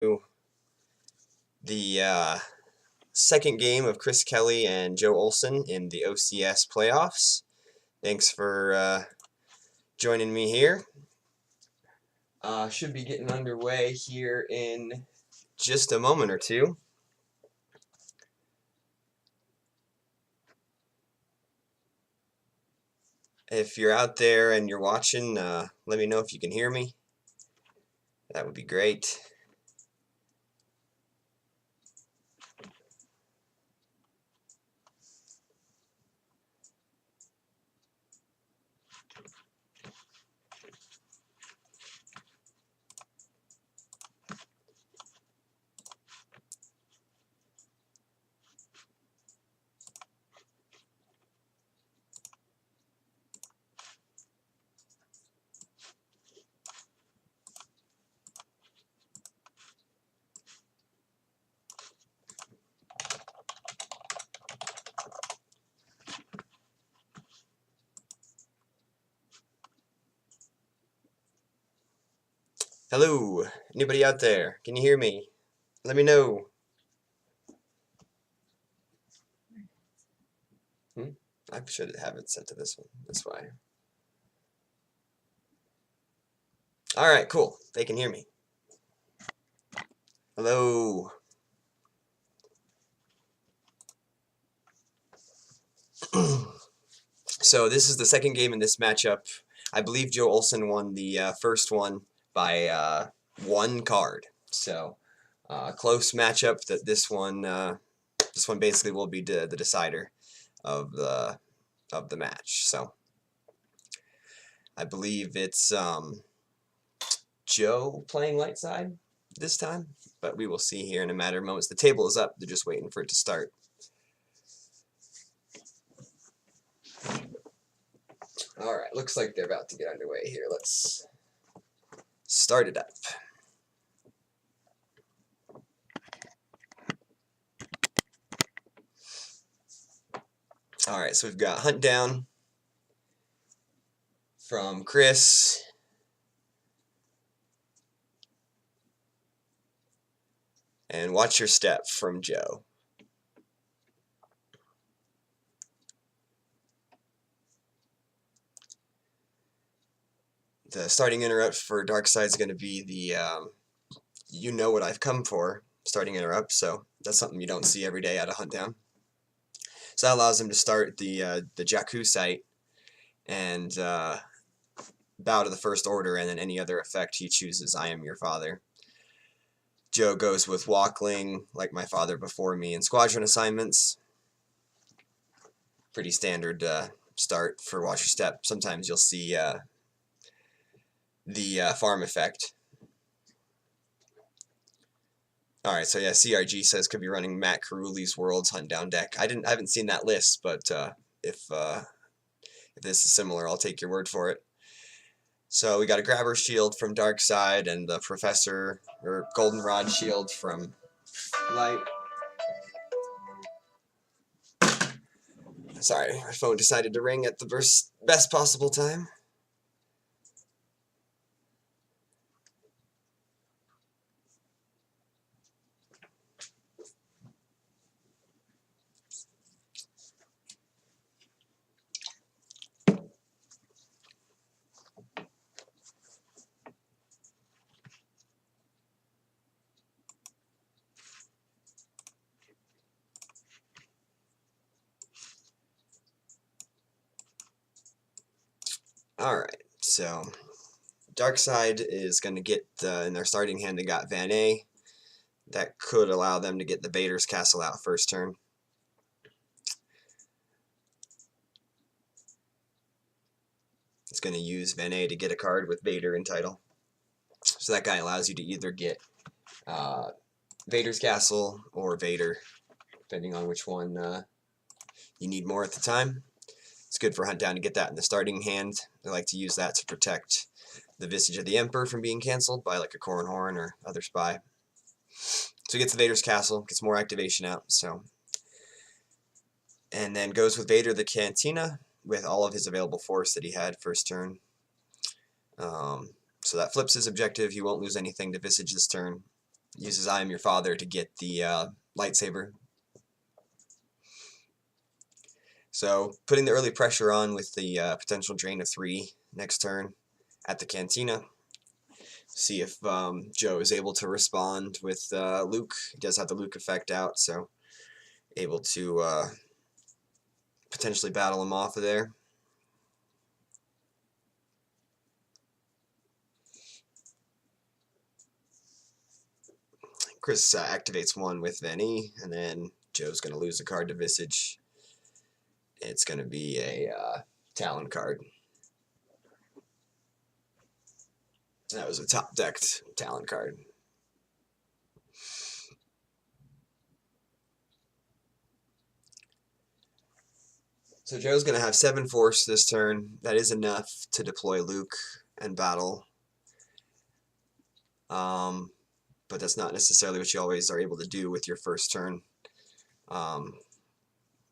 the second game of ChrisKelly and Joe Olson in the OCS playoffs. Thanks for joining me here. Should be getting underway here in just a moment or two. If you're out there and you're watching, let me know if you can hear me. That would be great. Hello, anybody out there? Can you hear me? Let me know. I should have it set to this one. That's why. Alright, cool. They can hear me. Hello. So this is the second game in this matchup. I believe Joe Olson won the first one by one card. So close matchup. That this one basically will be the decider of the match. So I believe it's Joe playing light side this time, but we will see here in a matter of moments. The table is up. They're just waiting for it to start. Alright, looks like they're about to get underway here. Let's start it up. Alright, so we've got Hunt Down from Chris. And Watch Your Step from Joe. The starting interrupt for Darkside is going to be the You Know What I've Come For starting interrupt, so that's something you don't see every day out of Hunt Down. So that allows him to start the Jakku site and bow to the first order, and then any other effect he chooses, I Am Your Father. Joe goes with Walkling, Like My Father Before Me, and Squadron assignments. Pretty standard start for Watch Your Step. Sometimes you'll see the farm effect. Alright, so yeah, CRG says could be running Matt Caruli's Worlds Hunt Down deck. I haven't seen that list, but if this is similar, I'll take your word for it. So we got a Grabber Shield from Darkside and the Professor or Goldenrod Shield from Light. Sorry, my phone decided to ring at the best possible time. Alright, so Darkside is going to get, in their starting hand, they got Van A. That could allow them to get the Bader's Castle out first turn. It's going to use Van A to get a card with Vader in title. So that guy allows you to either get Vader's Castle or Vader, depending on which one you need more at the time. It's good for Hunt Down to get that in the starting hand. They like to use that to protect the Visage of the Emperor from being cancelled by like a Corran Horn or other spy. So he gets the Vader's Castle, gets more activation out. So, and then goes with Vader the Cantina with all of his available force that he had first turn. So that flips his objective. He won't lose anything to Visage this turn. uses I Am Your Father to get the lightsaber. So putting the early pressure on with the potential drain of 3 next turn at the Cantina. See if Joe is able to respond with Luke. He does have the Luke effect out, so able to potentially battle him off of there. Chris activates 1 with Venny, and then Joe's going to lose a card to Visage. It's going to be a Talon card. That was a top-decked Talon card. So Joe's going to have 7 force this turn. That is enough to deploy Luke and battle. But that's not necessarily what you always are able to do with your first turn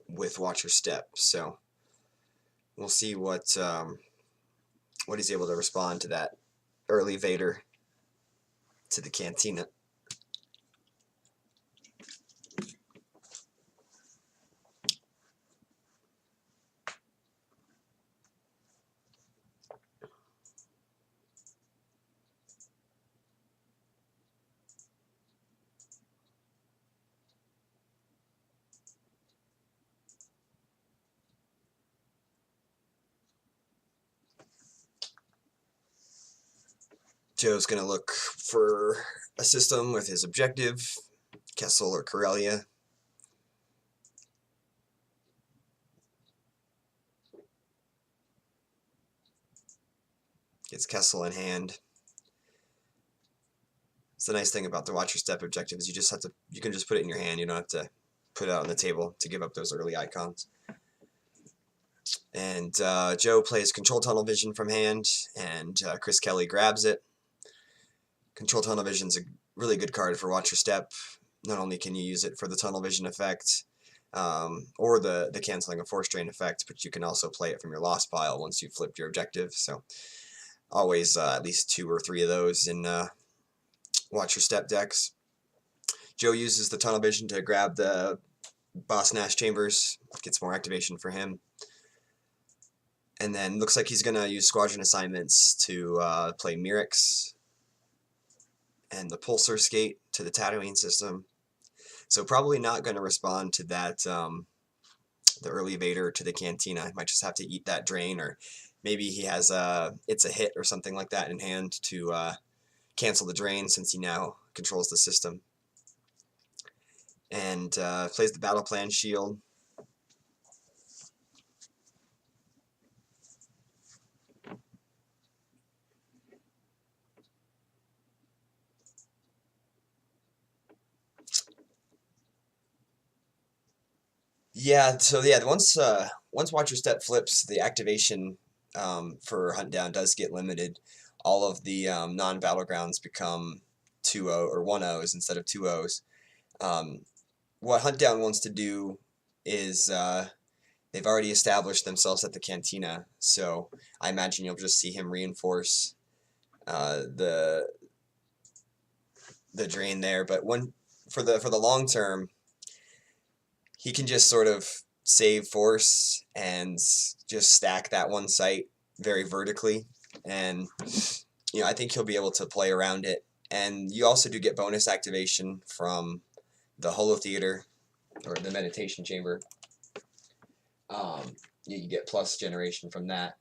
with Watch Your Step. So we'll see what he's able to respond to that early Vader to the Cantina. Joe's going to look for a system with his objective, Kessel or Corellia. Gets Kessel in hand. It's the nice thing about the Watch Your Step objective is you can just put it in your hand. You don't have to put it out on the table to give up those early icons. And Joe plays Control Tunnel Vision from hand, and ChrisKelly grabs it. Control Tunnel Vision is a really good card for Watch Your Step. Not only can you use it for the Tunnel Vision effect, or the canceling of Force Drain effect, but you can also play it from your Lost pile once you've flipped your objective. So always at least 2 or 3 of those in Watch Your Step decks. Joe uses the Tunnel Vision to grab the Boss Nash Chambers, gets more activation for him. And then looks like he's going to use Squadron Assignments to play Mirix and the Pulsar Skate to the Tatooine system. So probably not going to respond to that, the early Vader to the Cantina. He might just have to eat that drain, or maybe he has It's a Hit or something like that in hand to cancel the drain since he now controls the system. And plays the Battle Plan Shield. Yeah, so yeah, once Watch Your Step flips, the activation for Hunt Down does get limited. All of the non-battlegrounds become 2-0 or 1-0s instead of 2-0s. What Hunt Down wants to do is they've already established themselves at the Cantina, so I imagine you'll just see him reinforce the drain there. But for the long term, he can just sort of save force and just stack that one site very vertically, and I think he'll be able to play around it. And you also do get bonus activation from the Holo Theater or the Meditation Chamber. You get plus generation from that,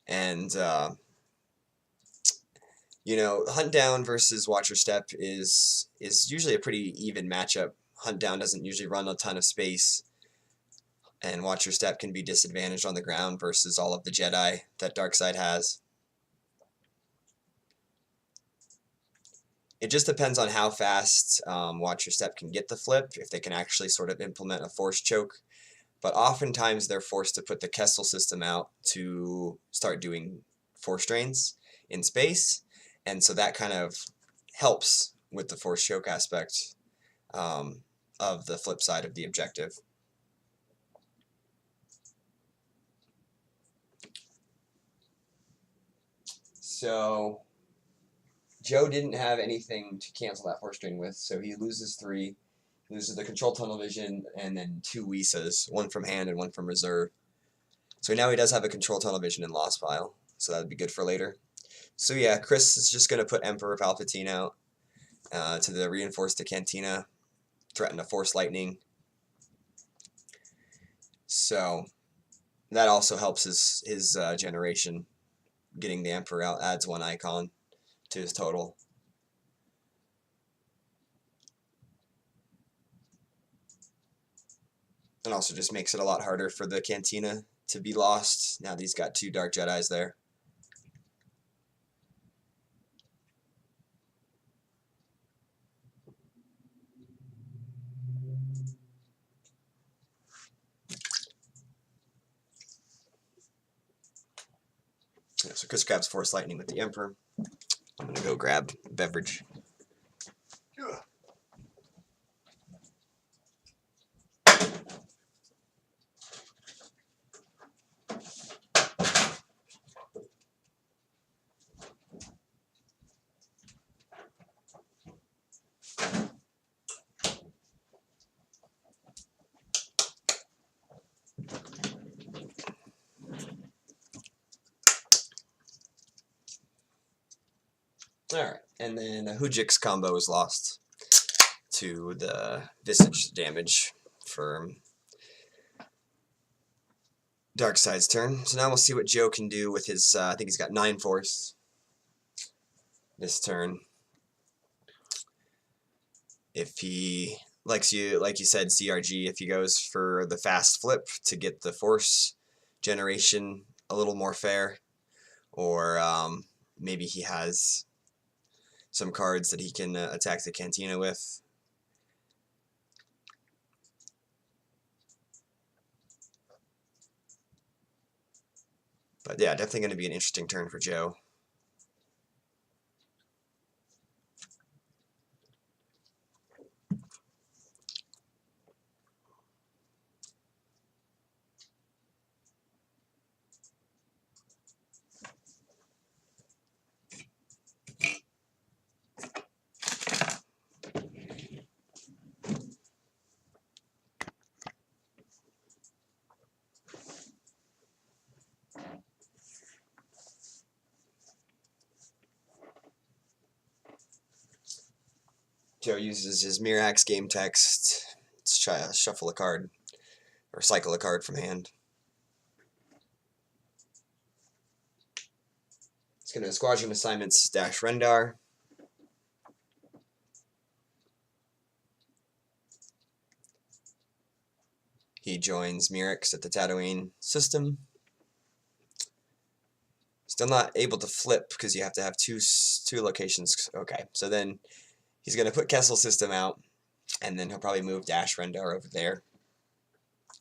and Hunt Down versus Watch Your Step is usually a pretty even matchup. Hunt Down doesn't usually run a ton of space, and Watch Your Step can be disadvantaged on the ground versus all of the Jedi that Darkseid has. It just depends on how fast Watch Your Step can get the flip, if they can actually sort of implement a force choke. But oftentimes they're forced to put the Kessel system out to start doing force drains in space, and so that kind of helps with the force choke aspect of the flip side of the objective. So Joe didn't have anything to cancel that force drain with, so he loses 3. He loses the control tunnel vision and then 2 Wisas, 1 from hand and 1 from reserve. So now he does have a control tunnel vision in lost pile, so that would be good for later. So yeah, Chris is just going to put Emperor Palpatine out to the reinforce the Cantina, threaten a Force Lightning. So that also helps his generation. Getting the Emperor out adds 1 icon to his total. And also just makes it a lot harder for the Cantina to be lost now that he's got 2 Dark Jedis there. Yeah, so Chris grabs Force Lightning with the Emperor. I'm going to go grab a beverage. Alright, and then Hujik's combo is lost to the Visage damage for Darkseid's turn. So now we'll see what Joe can do with his, I think he's got 9 force this turn. If he, like you said, CRG, if he goes for the fast flip to get the force generation a little more fair, or maybe he has some cards that he can attack the Cantina with. But yeah, definitely going to be an interesting turn for Joe. Joe uses his Mirax game text to try to shuffle a card, or cycle a card from hand. He's going to Squadron Assignments dash Rendar. He joins Mirix at the Tatooine system. Still not able to flip because you have to have two locations. Okay, so then he's going to put Kessel system out, and then he'll probably move dash Rendar over there,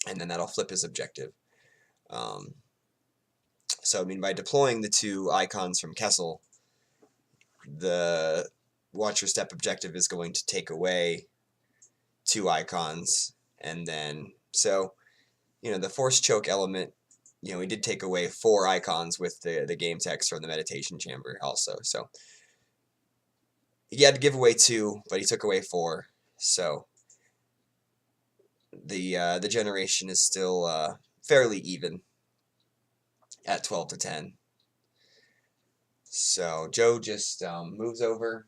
and then that'll flip his objective. So, I mean, by deploying the 2 icons from Kessel, the Watch Your Step objective is going to take away 2 icons, and then, so, you know, the Force Choke element, you know, we did take away 4 icons with the game text or the Meditation Chamber also, so he had to give away 2, but he took away 4, so the generation is still fairly even at 12 to 10. So Joe just moves over,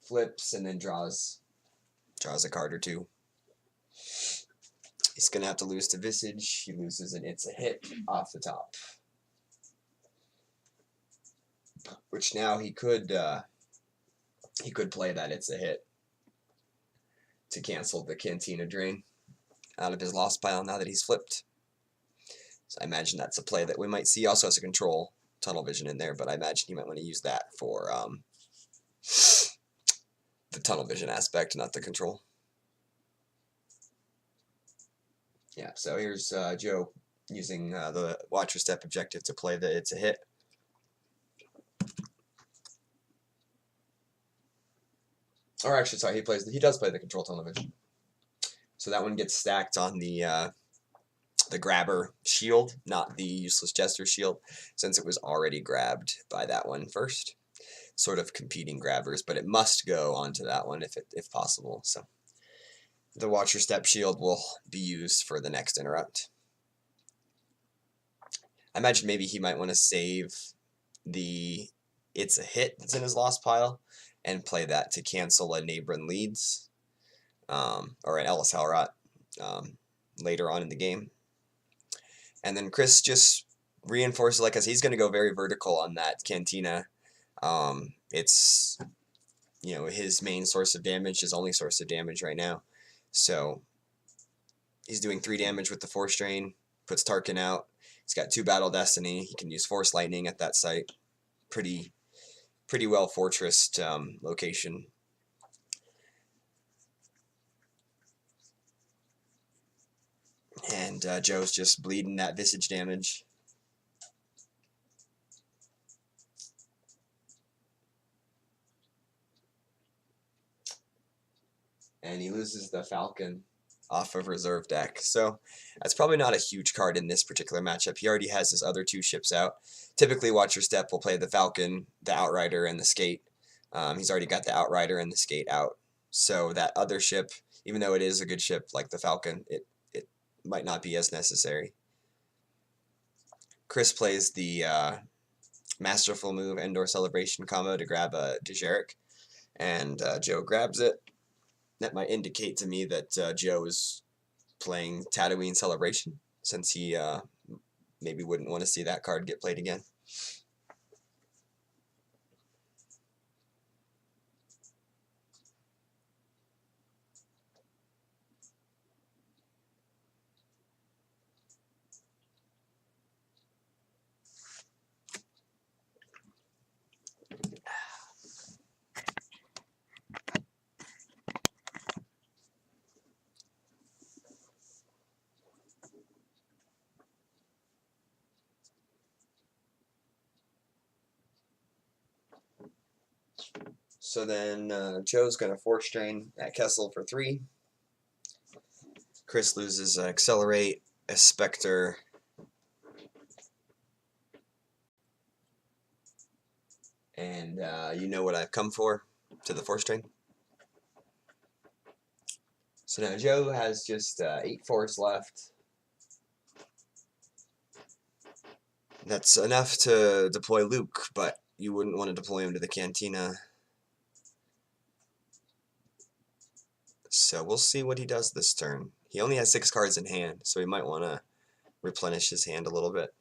flips, and then draws a card or 2. He's gonna have to lose to Visage. He loses an It's a Hit off the top, which now he could play that It's a Hit to cancel the Cantina drain out of his lost pile now that he's flipped. So I imagine that's a play that we might see. Also has a control tunnel vision in there, but I imagine he might want to use that for the tunnel vision aspect, not the control. Yeah, so here's Joe using the Watch Your Step objective to play the It's a Hit. Or actually, sorry, he does play the control tunnel vision. So that one gets stacked on the grabber shield, not the useless jester shield, since it was already grabbed by that one first. sort of competing grabbers, but it must go onto that one if possible. So the Watcher Step shield will be used for the next interrupt. I imagine maybe he might want to save the It's a Hit that's in his lost pile and play that to cancel a Nabrin Leads or an Ellis Halrot later on in the game. And then Chris just reinforces, like, as he's going to go very vertical on that Cantina. It's, you know, his main source of damage, his only source of damage right now. So he's doing 3 damage with the Force Drain, puts Tarkin out. He's got 2 Battle Destiny. He can use Force Lightning at that site. Pretty well fortressed location. And Joe's just bleeding that Visage damage. And he loses the Falcon off of reserve deck. So that's probably not a huge card in this particular matchup. He already has his other 2 ships out. Typically, Watcher Step will play the Falcon, the Outrider, and the Skate. He's already got the Outrider and the Skate out. So that other ship, even though it is a good ship like the Falcon, it might not be as necessary. Chris plays the Masterful Move Endor Celebration combo to grab a Dejarik, and Joe grabs it. That might indicate to me that Joe is playing Tatooine Celebration, since he maybe wouldn't want to see that card get played again. So then Joe's going to Force Drain at Kessel for 3. Chris loses Accelerate, a Spectre, and you know what I've come for to the Force Drain. So now Joe has just 8 Force left. That's enough to deploy Luke, but you wouldn't want to deploy him to the Cantina. So we'll see what he does this turn. He only has 6 cards in hand, so he might want to replenish his hand a little bit.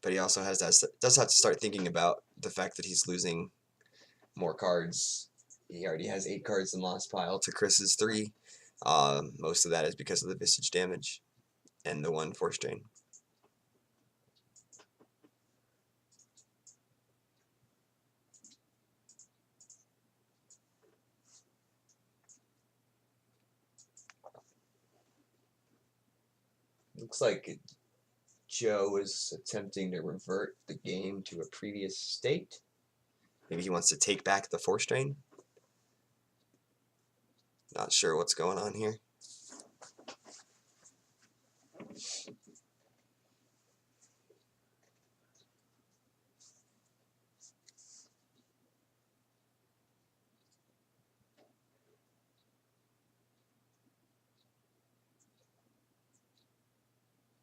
But he also does have to start thinking about the fact that he's losing more cards. He already has 8 cards in lost pile to Chris's 3. Most of that is because of the Visage damage and the 1 Force Drain. Looks like Joe is attempting to revert the game to a previous state. Maybe he wants to take back the Force Drain. Not sure what's going on here.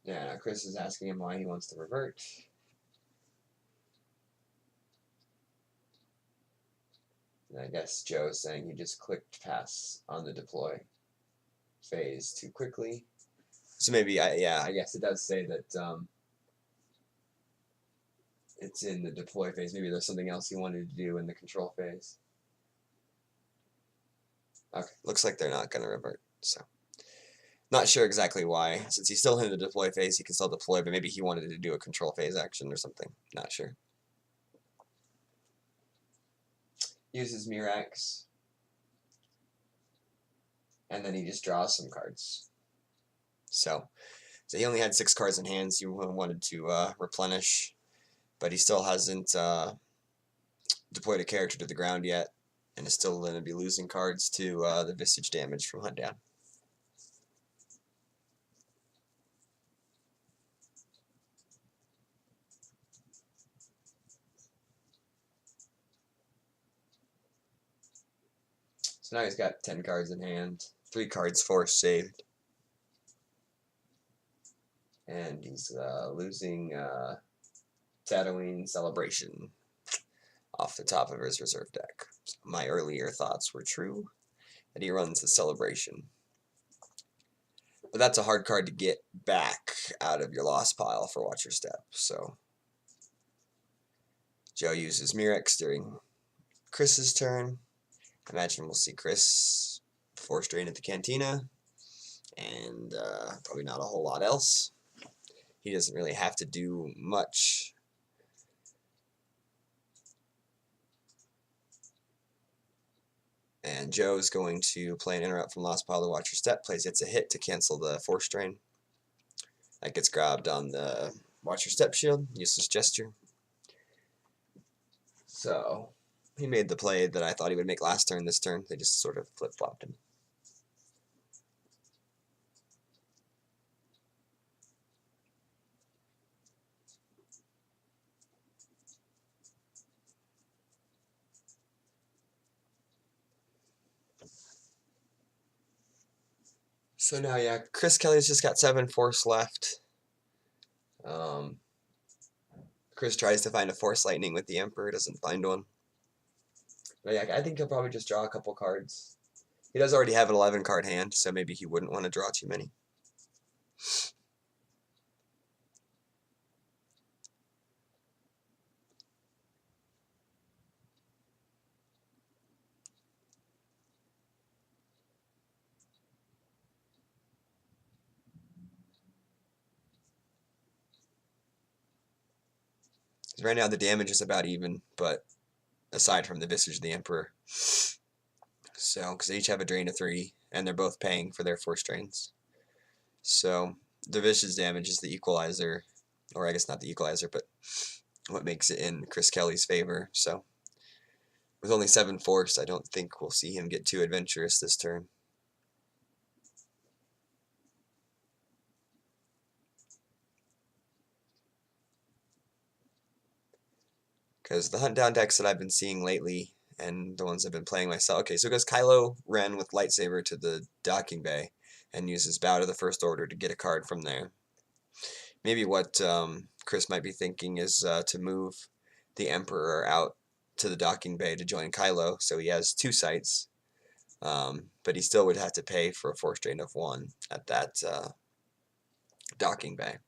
Yeah, Chris is asking him why he wants to revert. And I guess Joe is saying he just clicked pass on the deploy phase too quickly. So maybe, yeah, I guess it does say that it's in the deploy phase. Maybe there's something else he wanted to do in the control phase. Okay, looks like they're not going to revert, so. Not sure exactly why. Since he's still in the deploy phase, he can still deploy, but maybe he wanted to do a control phase action or something. Not sure. Uses Mirax. And then he just draws some cards. So he only had 6 cards in hand, so he wanted to replenish. But he still hasn't deployed a character to the ground yet, and is still going to be losing cards to the Visage damage from Hunt Down. So now he's got 10 cards in hand, 3 cards force saved. And he's losing Tatooine Celebration off the top of his reserve deck. So my earlier thoughts were true, that he runs the Celebration. But that's a hard card to get back out of your lost pile for Watch Your Step. So Joe uses Mirex during Chris's turn. I imagine we'll see Chris Force Drain at the Cantina, and probably not a whole lot else. He doesn't really have to do much. And Joe's going to play an interrupt from Lost Pile to Watch Your Step, plays It's a Hit to cancel the Force Drain. That gets grabbed on the Watch Your Step shield, useless gesture. So he made the play that I thought he would make last turn this turn. They just sort of flip-flopped him. So now, yeah, ChrisKelly's just got 7 Force left. Chris tries to find a Force Lightning with the Emperor, doesn't find one. But yeah, I think he'll probably just draw a couple cards. He does already have an 11-card hand, so maybe he wouldn't want to draw too many. Right now the damage is about even, but aside from the Visage of the Emperor. So, because they each have a drain of 3, and they're both paying for their Force Drains. So, the Visage damage is the equalizer, or I guess not the equalizer, but what makes it in ChrisKelly's favor. So, with only 7 Force, I don't think we'll see him get too adventurous this turn. Because the hunt down decks that I've been seeing lately, and the ones I've been playing myself. Okay, so it goes Kylo Ren with Lightsaber to the docking bay, and uses Bow to the First Order to get a card from there. Maybe what Chris might be thinking is to move the Emperor out to the docking bay to join Kylo, so he has 2 sites, but he still would have to pay for a Force Drain of 1 at that docking bay.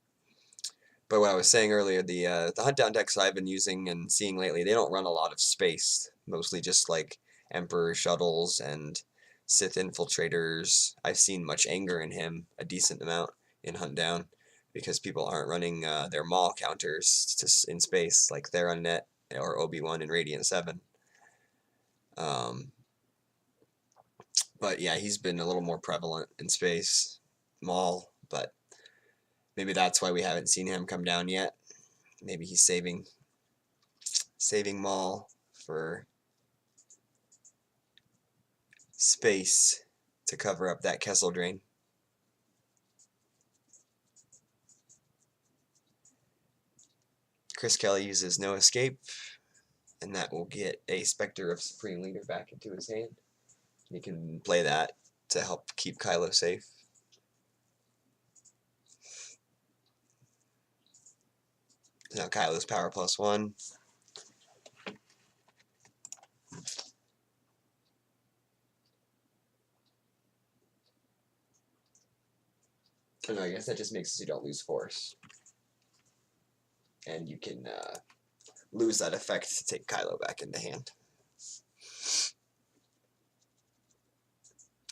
But what I was saying earlier, the hunt down decks I've been using and seeing lately, they don't run a lot of space. Mostly just like Emperor shuttles and Sith infiltrators. I've seen much anger in him, a decent amount in hunt down, because people aren't running their Maul counters in space like Theronnet or Obi-Wan in Radiant 7. But yeah, he's been a little more prevalent in space, Maul, but maybe that's why we haven't seen him come down yet. Maybe he's saving Maul for space to cover up that Kessel drain. ChrisKelly uses No Escape, and that will get a Spectre of Supreme Leader back into his hand. He can play that to help keep Kylo safe. Now Kylo's power +1. Oh, no, I guess that just makes it so you don't lose Force. And you can lose that effect to take Kylo back into hand.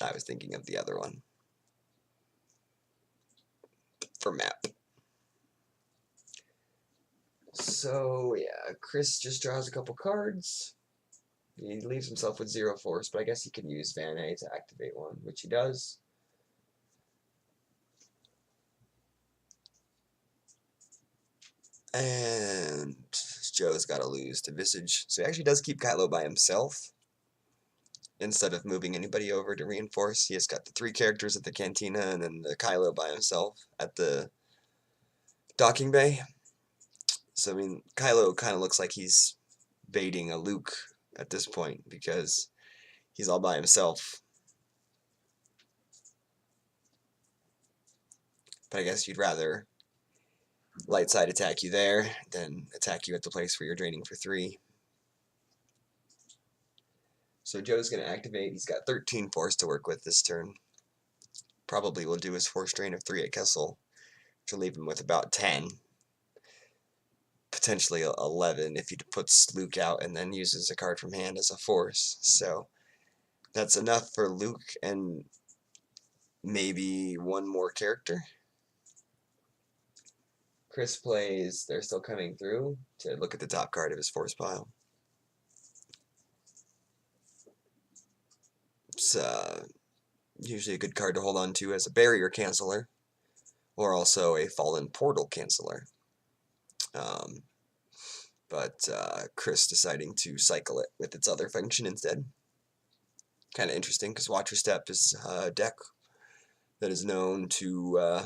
I was thinking of the other one. For map. So, yeah, Chris just draws a couple cards. He leaves himself with 0 Force, but I guess he can use Van A to activate one, which he does. And Joe's got to lose to Visage. So he actually does keep Kylo by himself. Instead of moving anybody over to reinforce, he has got the 3 characters at the Cantina and then the Kylo by himself at the docking bay. So, I mean, Kylo kind of looks like he's baiting a Luke at this point, because he's all by himself. But I guess you'd rather light side attack you there than attack you at the place where you're draining for 3. So Joe's going to activate. He's got 13 force to work with this turn. Probably will do his force drain of 3 at Kessel, which will leave him with about 10. Potentially 11 if he puts Luke out and then uses a card from hand as a force. So that's enough for Luke and maybe one more character. Chris plays They're Still Coming Through to look at the top card of his force pile. It's usually a good card to hold on to as a barrier canceller, or also a fallen portal canceller. But Chris deciding to cycle it with its other function instead. Kind of interesting, because Watcher Step is a deck that is known to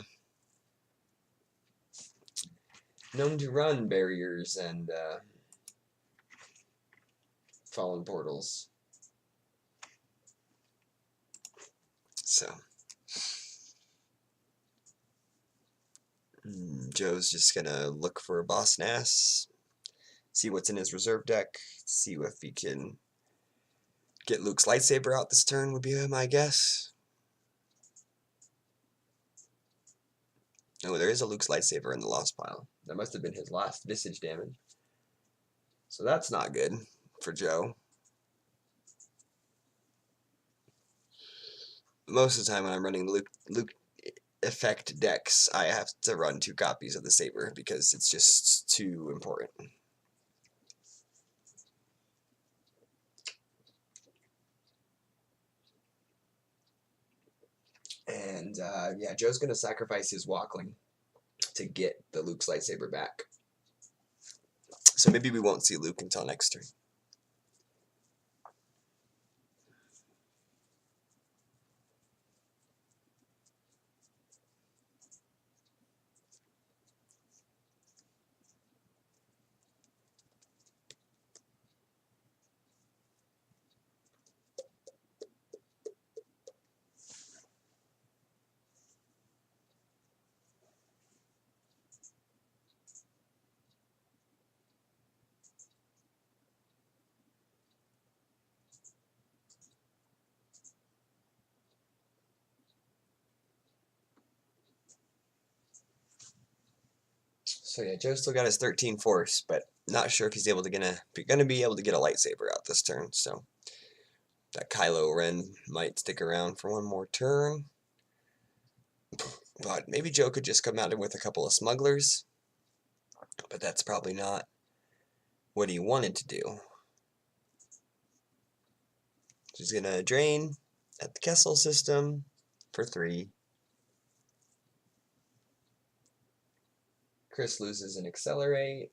run barriers and fallen portals. So Joe's just gonna look for a Boss Nass, see what's in his reserve deck, see if he can get Luke's lightsaber out this turn, would be my guess. Oh, there is a Luke's lightsaber in the lost pile. That must have been his last visage damage. So that's not good for Joe. Most of the time when I'm running Luke effect decks, I have to run 2 copies of the saber because it's just too important. And yeah, Joe's going to sacrifice his Walkling to get the Luke's lightsaber back. So maybe we won't see Luke until next turn. So yeah, Joe's still got his 13 force, but not sure if he's gonna be able to get a lightsaber out this turn. So that Kylo Ren might stick around for one more turn. But maybe Joe could just come at him with a couple of smugglers. But that's probably not what he wanted to do. He's gonna drain at the Kessel system for 3. Chris loses an Accelerate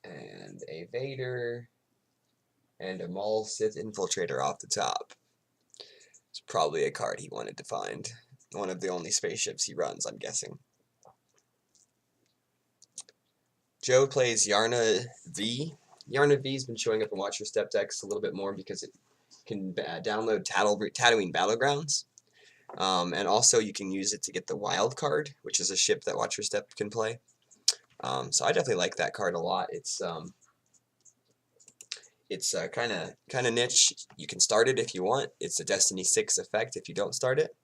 and a Vader and a Maul Sith Infiltrator off the top. It's probably a card he wanted to find. One of the only spaceships he runs, I'm guessing. Joe plays Yarna V. Yarna V's been showing up in Watcher Step decks a little bit more because it can download Tatooine Battlegrounds. And also you can use it to get the wild card, which is a ship that Watcher Step can play. So I definitely like that card a lot. It's kind of niche. You can start it if you want. It's a Destiny 6 effect if you don't start it.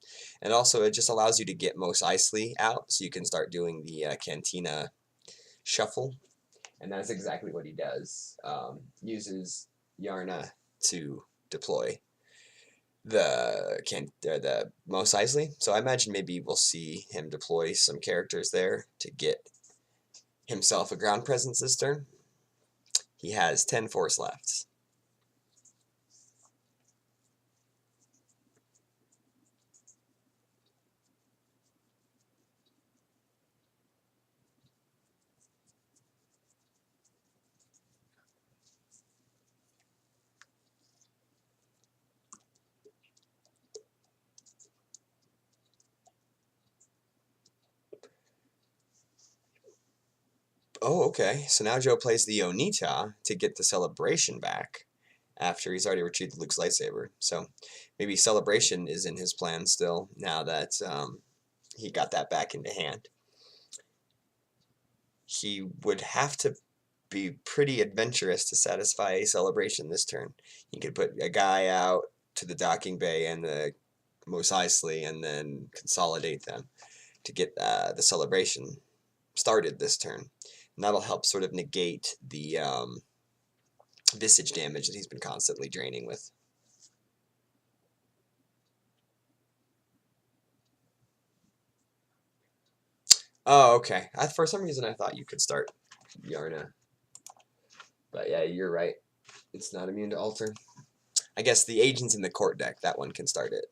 And also it just allows you to get Mos Eisley out, so you can start doing the Cantina shuffle. And that's exactly what he does. Uses Yarna to deploy the Mos Eisley. So I imagine maybe we'll see him deploy some characters there to get himself a ground presence this turn. He has 10 force left. Oh, okay. So now Joe plays the Onita to get the celebration back. after he's already retrieved Luke's lightsaber. So maybe celebration is in his plan still, now that he got that back into hand. He would have to be pretty adventurous to satisfy a celebration this turn. He could put a guy out to the docking bay and the Mos Eisley and then consolidate them to get the celebration started this turn. And that'll help sort of negate the visage damage that he's been constantly draining with. Oh, okay. For some reason I thought you could start Yarna. But yeah, you're right. It's not immune to alter. I guess the Agents in the Court deck, that one can start it,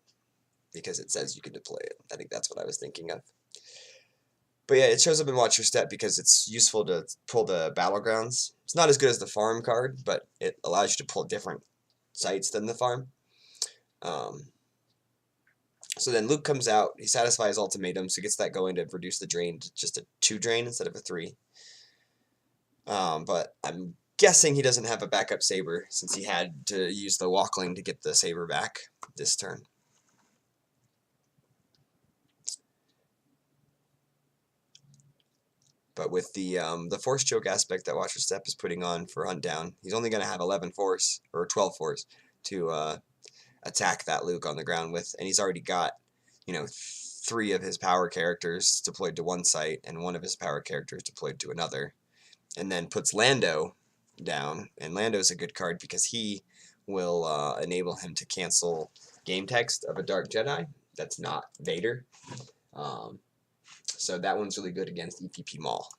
because it says you can deploy it. I think that's what I was thinking of. But yeah, it shows up in Watch Your Step because it's useful to pull the Battlegrounds. It's not as good as the Farm card, but it allows you to pull different sites than the Farm. So then Luke comes out, he satisfies Ultimatum, so gets that going to reduce the drain to just a 2 drain instead of a 3. But I'm guessing he doesn't have a backup saber, since he had to use the Walkling to get the saber back this turn. But with the force choke aspect that Watcher Step is putting on for Hunt Down, he's only going to have 11 force, or 12 force, to attack that Luke on the ground with, and he's already got, 3 of his power characters deployed to one site, and 1 of his power characters deployed to another, and then puts Lando down, and Lando's a good card because he will enable him to cancel game text of a Dark Jedi that's not Vader. So that one's really good against EPP Maul.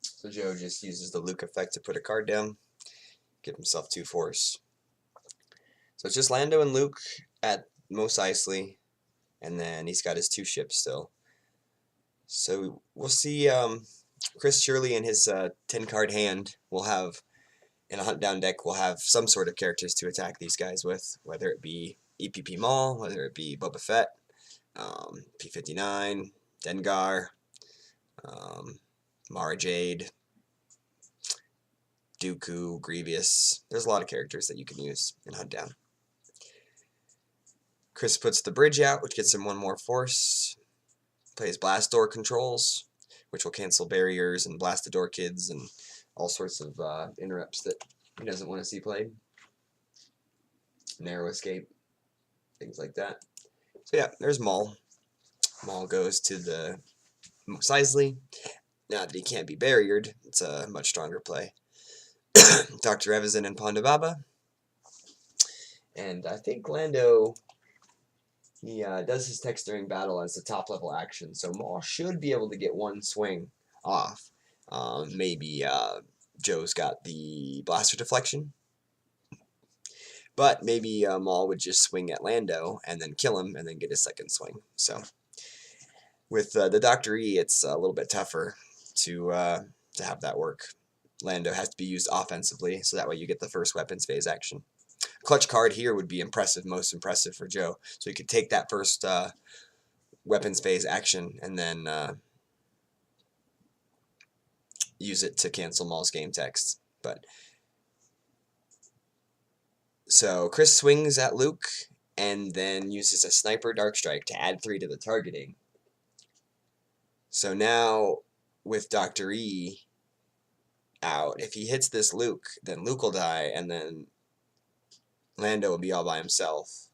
So Joe just uses the Luke effect to put a card down, give himself 2 force. So it's just Lando and Luke at Mos Eisley, and then he's got his 2 ships still. So we'll see Chris Shirley in his 10-card hand will have, in a Hunt Down deck, will have some sort of characters to attack these guys with, whether it be EPP Maul, whether it be Boba Fett, P-59, Dengar, Mara Jade, Dooku, Grievous. There's a lot of characters that you can use in Hunt Down. Chris puts the bridge out, which gets him 1 more force. Plays Blast Door controls, which will cancel barriers and blast the door kids and all sorts of interrupts that he doesn't want to see played. Narrow escape, things like that. So yeah, there's Maul. Maul goes to the Mos Eisley. Now that he can't be barriered, it's a much stronger play. Dr. Evazan and Ponda Baba. And I think Lando, he does his text during battle as a top-level action, so Maul should be able to get 1 swing off. Maybe Joe's got the blaster deflection, but maybe Maul would just swing at Lando and then kill him and then get his 2nd swing. So with the Dr. E, it's a little bit tougher to have that work. Lando has to be used offensively, so that way you get the first weapons phase action. Clutch card here would be impressive, most impressive for Joe. So you could take that first weapons phase action and then use it to cancel Maul's game text. But so Chris swings at Luke and then uses a Sniper Dark Strike to add 3 to the targeting. So now with Dr. E out, if he hits this Luke, then Luke will die, and then Lando will be all by himself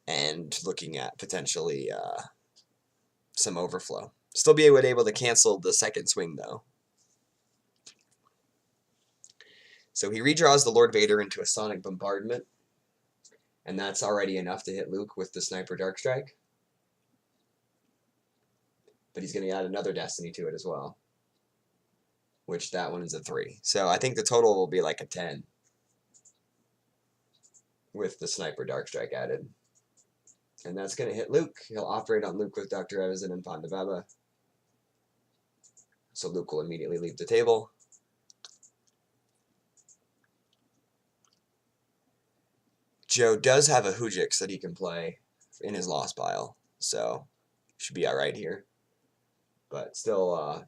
and looking at potentially some overflow. Still be able to cancel the 2nd swing though. So he redraws the Lord Vader into a Sonic Bombardment, and that's already enough to hit Luke with the Sniper Dark Strike. But he's going to add another Destiny to it as well, which that one is a 3. So I think the total will be like a 10. with the Sniper Dark Strike added. And that's going to hit Luke. He'll operate on Luke with Dr. Evazan and Ponda Baba. So Luke will immediately leave the table. Joe does have a Hujix that he can play in his lost pile, so should be alright here. But still,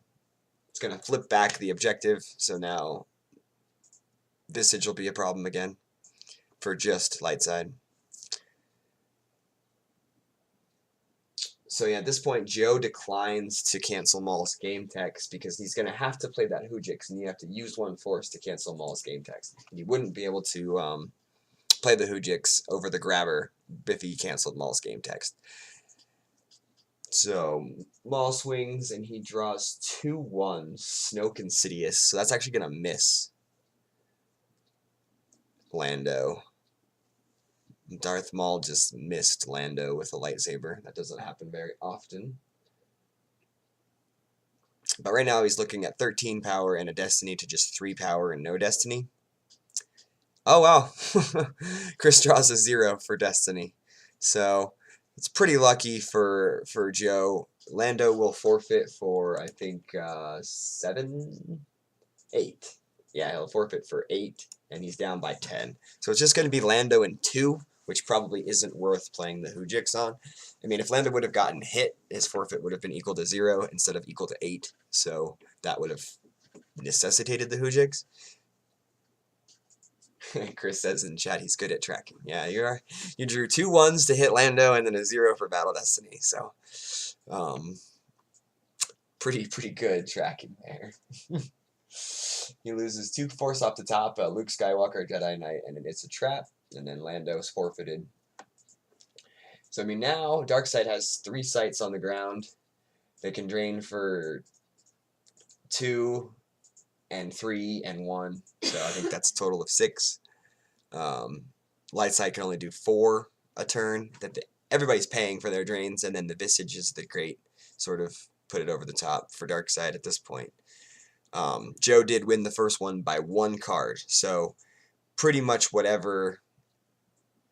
it's going to flip back the objective, so now Visage will be a problem again for just light side. So yeah, at this point, Joe declines to cancel Maul's game text because he's going to have to play that Hujix, and you have to use one force to cancel Maul's game text. You wouldn't be able to play the Hujix over the grabber if he canceled Maul's game text. So Maul swings, and he draws 2-1, Snoke and Sidious. So that's actually going to miss Lando. Darth Maul just missed Lando with a lightsaber. That doesn't happen very often. But right now he's looking at 13 power and a destiny to just 3 power and no destiny. Oh wow, Chris draws a 0 for destiny. So it's pretty lucky for Joe. Lando will forfeit for, I think, 7, 8. Yeah, he'll forfeit for 8, and he's down by 10. So it's just going to be Lando in 2, which probably isn't worth playing the Hujix on. I mean, if Lando would have gotten hit, his forfeit would have been equal to 0 instead of equal to 8. So that would have necessitated the Hujix. Chris says in chat he's good at tracking. Yeah, you drew 2 1s to hit Lando and then a 0 for Battle Destiny. So, pretty good tracking there. He loses 2 force off the top, Luke Skywalker, Jedi Knight, and it's a trap. And then Lando's forfeited. So, I mean, now Darkseid has 3 sights on the ground. They can drain for 2 and 3 and 1. So I think that's a total of 6. Lightside can only do 4 a turn. Everybody's paying for their drains, and then the Visage is the great sort of put it over the top for Darkseid at this point. Joe did win the first one by 1 card, so pretty much whatever.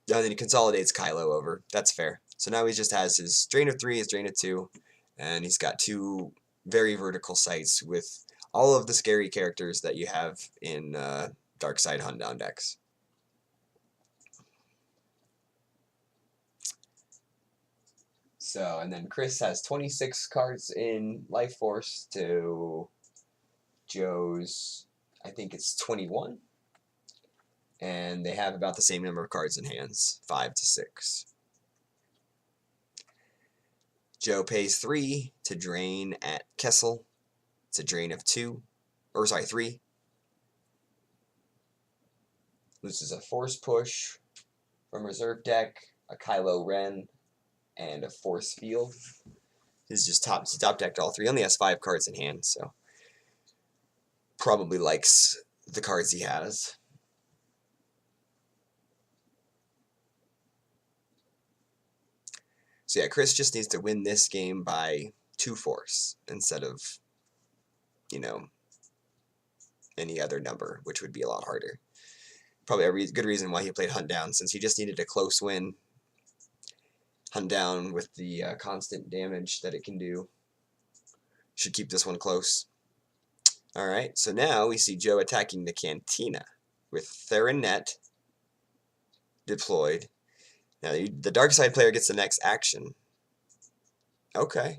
And then he consolidates Kylo over. That's fair. So now he just has his drain of 3, his drain of 2, and he's got 2 very vertical sights with all of the scary characters that you have in Darkseid Hunt Down decks. So, and then Chris has 26 cards in Life Force to Joe's, I think it's 21. And they have about the same number of cards in hands, 5 to 6. Joe pays 3 to drain at Kessel. It's a drain of 3. Loses a Force Push from reserve deck, a Kylo Ren, and a Force Field. He's just top decked all 3. Only has 5 cards in hand, so probably likes the cards he has. So yeah, Chris just needs to win this game by 2 force instead of, you know, any other number, which would be a lot harder. Probably a good reason why he played Hunt Down, since he just needed a close win. Hunt Down with the constant damage that it can do should keep this one close. Alright, so now we see Joe attacking the Cantina with Theron Net deployed. Now, the Darkseid player gets the next action. Okay.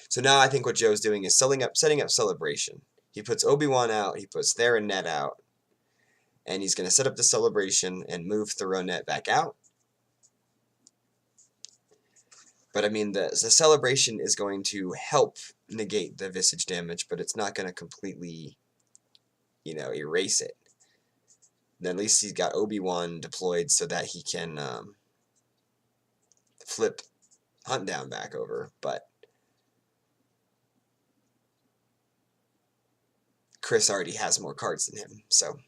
So now I think what Joe's doing is setting up Celebration. He puts Obi-Wan out, he puts Theron Net out, and he's going to set up the Celebration and move Theron Net back out. But I mean, the Celebration is going to help negate the Visage damage, but it's not going to completely, you know, erase it. Then at least he's got Obi-Wan deployed so that he can flip Hunt Down back over, but Chris already has more cards than him, so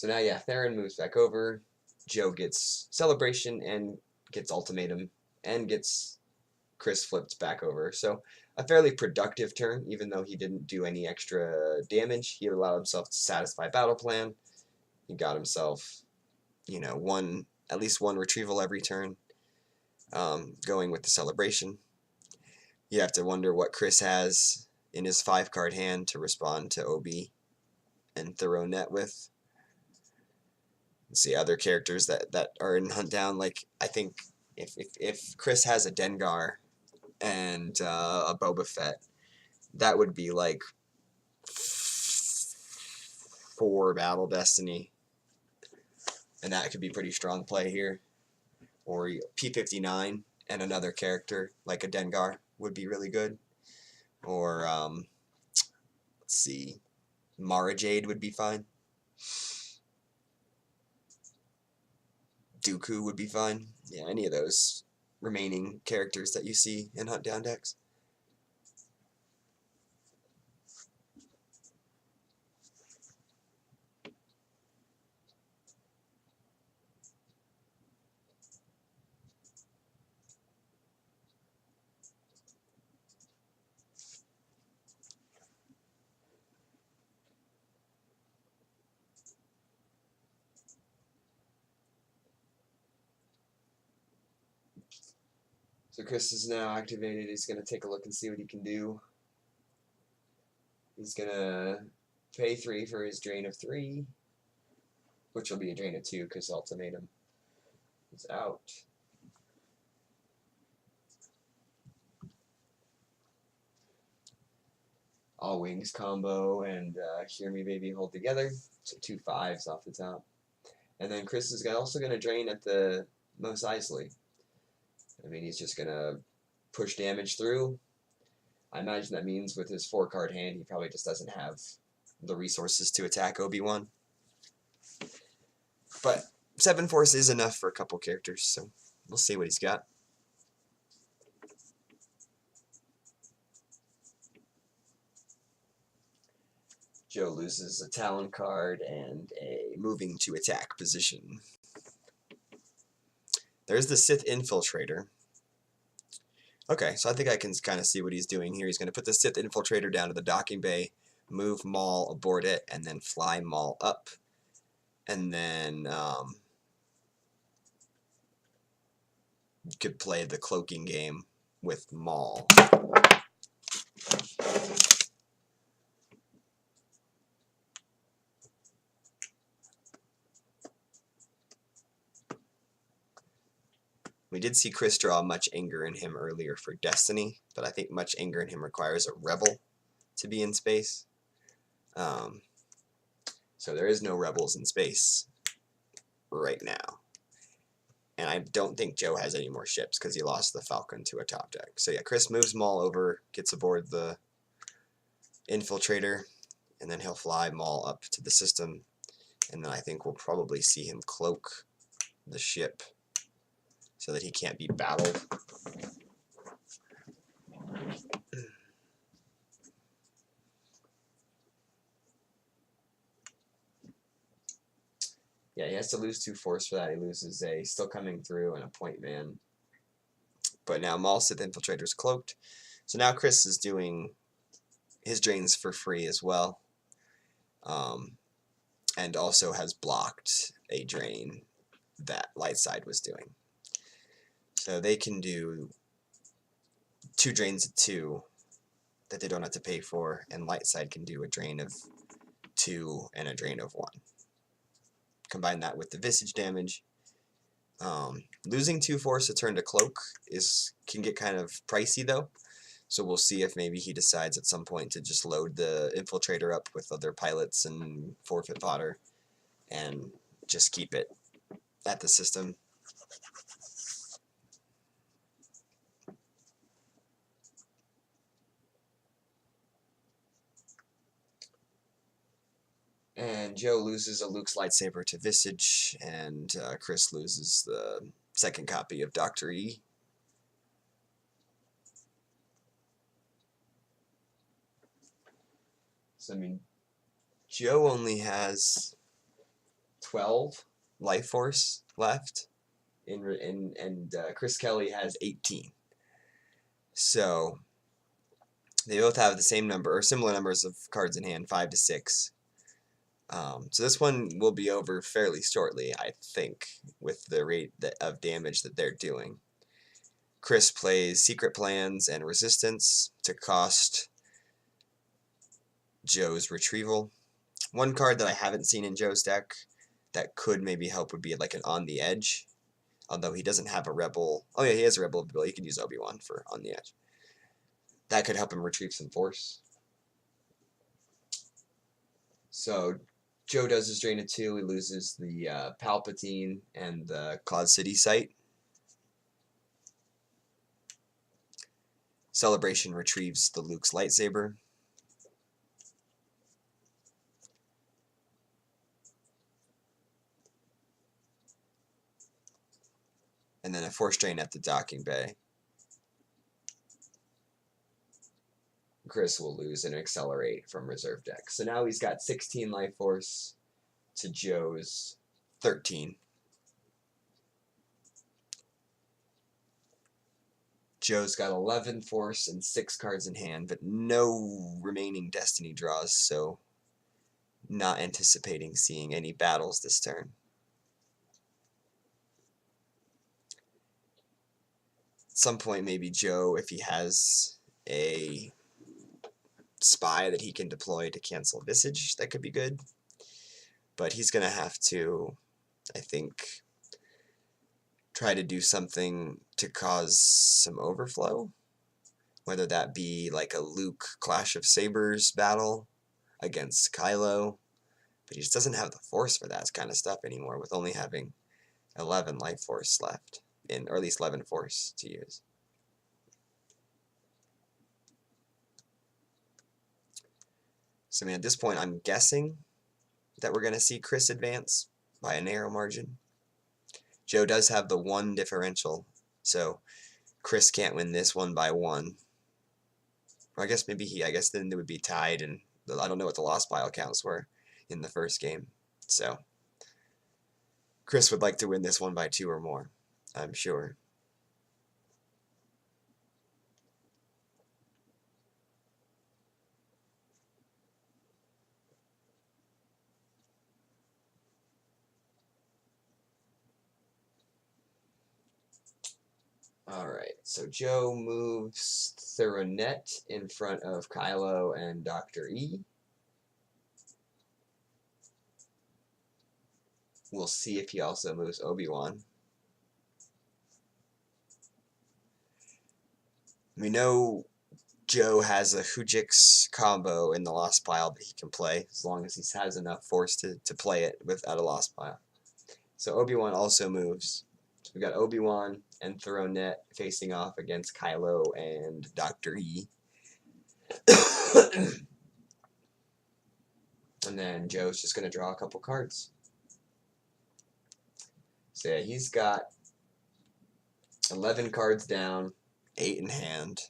now, yeah, Theron moves back over, Joe gets Celebration and gets Ultimatum, and gets Chris flipped back over, so a fairly productive turn, even though he didn't do any extra damage. He allowed himself to satisfy Battle Plan. He got himself, you know, at least one retrieval every turn, going with the celebration. You have to wonder what Chris has in his 5-card hand to respond to OB and throw net with. Let's see other characters that are in Hunt Down. Like, I think if Chris has a Dengar and a Boba Fett, that would be like 4 Battle Destiny, and that could be pretty strong play here. Or P-59 and another character like a Dengar would be really good. Or let's see, Mara Jade would be fine. Dooku would be fine. Yeah, any of those remaining characters that you see in Hunt Down decks. So Chris is now activated. He's going to take a look and see what he can do. He's going to pay 3 for his drain of 3, which will be a drain of 2 because Ultimatum is out. All Wings combo and Hear Me Baby hold together. So 2 5s off the top. And then Chris is also going to drain at the Mos Eisley. I mean, he's just going to push damage through. I imagine that means with his 4-card hand, he probably just doesn't have the resources to attack Obi-Wan. But 7 force is enough for a couple characters, so we'll see what he's got. Joe loses a Talon card and a moving to attack position. There's the Sith Infiltrator. Okay, so I think I can kind of see what he's doing here. He's going to put the Sith Infiltrator down to the docking bay, move Maul aboard it, and then fly Maul up. And then you could play the cloaking game with Maul. We did see Chris draw Much Anger in Him earlier for Destiny, but I think Much Anger in Him requires a Rebel to be in space. So there is no Rebels in space right now. And I don't think Joe has any more ships because he lost the Falcon to a top deck. So yeah, Chris moves Maul over, gets aboard the Infiltrator, and then he'll fly Maul up to the system. And then I think we'll probably see him cloak the ship so that he can't be battled. Yeah, he has to lose 2 force for that. He loses a Still Coming Through and a Point Man. But now Maul Sith Infiltrator's cloaked. So now Chris is doing his drains for free as well. And also has blocked a drain that Lightside was doing. So they can do 2 drains of 2 that they don't have to pay for, and Lightside can do a drain of 2 and a drain of 1. Combine that with the Visage damage. Losing 2 force a turn to Cloak can get kind of pricey though. So we'll see if maybe he decides at some point to just load the Infiltrator up with other pilots and forfeit fodder and just keep it at the system. And Joe loses a Luke's lightsaber to Visage, and Chris loses the 2nd copy of Dr. E. So, I mean, Joe only has 12 life force left, and ChrisKelly has 18. So, they both have the same number, or similar numbers of cards in hand, 5 to 6. So this one will be over fairly shortly, I think, with the rate of damage that they're doing. Chris plays Secret Plans and Resistance to cost Joe's Retrieval. One card that I haven't seen in Joe's deck that could maybe help would be like an On the Edge. Although he doesn't have a Rebel. Oh yeah, he has a Rebel ability. He can use Obi-Wan for On the Edge. That could help him retrieve some force. So Joe does his Drain of 2. He loses the Palpatine and the Cloud City site. Celebration retrieves the Luke's lightsaber. And then a Force Drain at the docking bay. Chris will lose and accelerate from reserve deck. So now he's got 16 life force to Joe's 13. Joe's got 11 force and 6 cards in hand, but no remaining destiny draws, so not anticipating seeing any battles this turn. At some point, maybe Joe, if he has a spy that he can deploy to cancel Visage, that could be good. But he's going to have to, I think, try to do something to cause some overflow. Whether that be like a Luke Clash of Sabers battle against Kylo. But he just doesn't have the force for that kind of stuff anymore, with only having 11 life force left, or at least 11 force to use. So I mean, at this point, I'm guessing that we're going to see Chris advance by a narrow margin. Joe does have the 1 differential, so Chris can't win this one by 1. Or I guess maybe I guess then it would be tied, and I don't know what the lost pile counts were in the first game. So Chris would like to win this one by 2 or more, I'm sure. Alright, so Joe moves Thoronet in front of Kylo and Dr. E. We'll see if he also moves Obi-Wan. We know Joe has a Hujix combo in the Lost Pile that he can play, as long as he has enough force to play it without a Lost Pile. So Obi-Wan also moves. So we've got Obi-Wan and Thoronet facing off against Kylo and Dr. E. And then Joe's just going to draw a couple cards. So yeah, he's got 11 cards down, 8 in hand.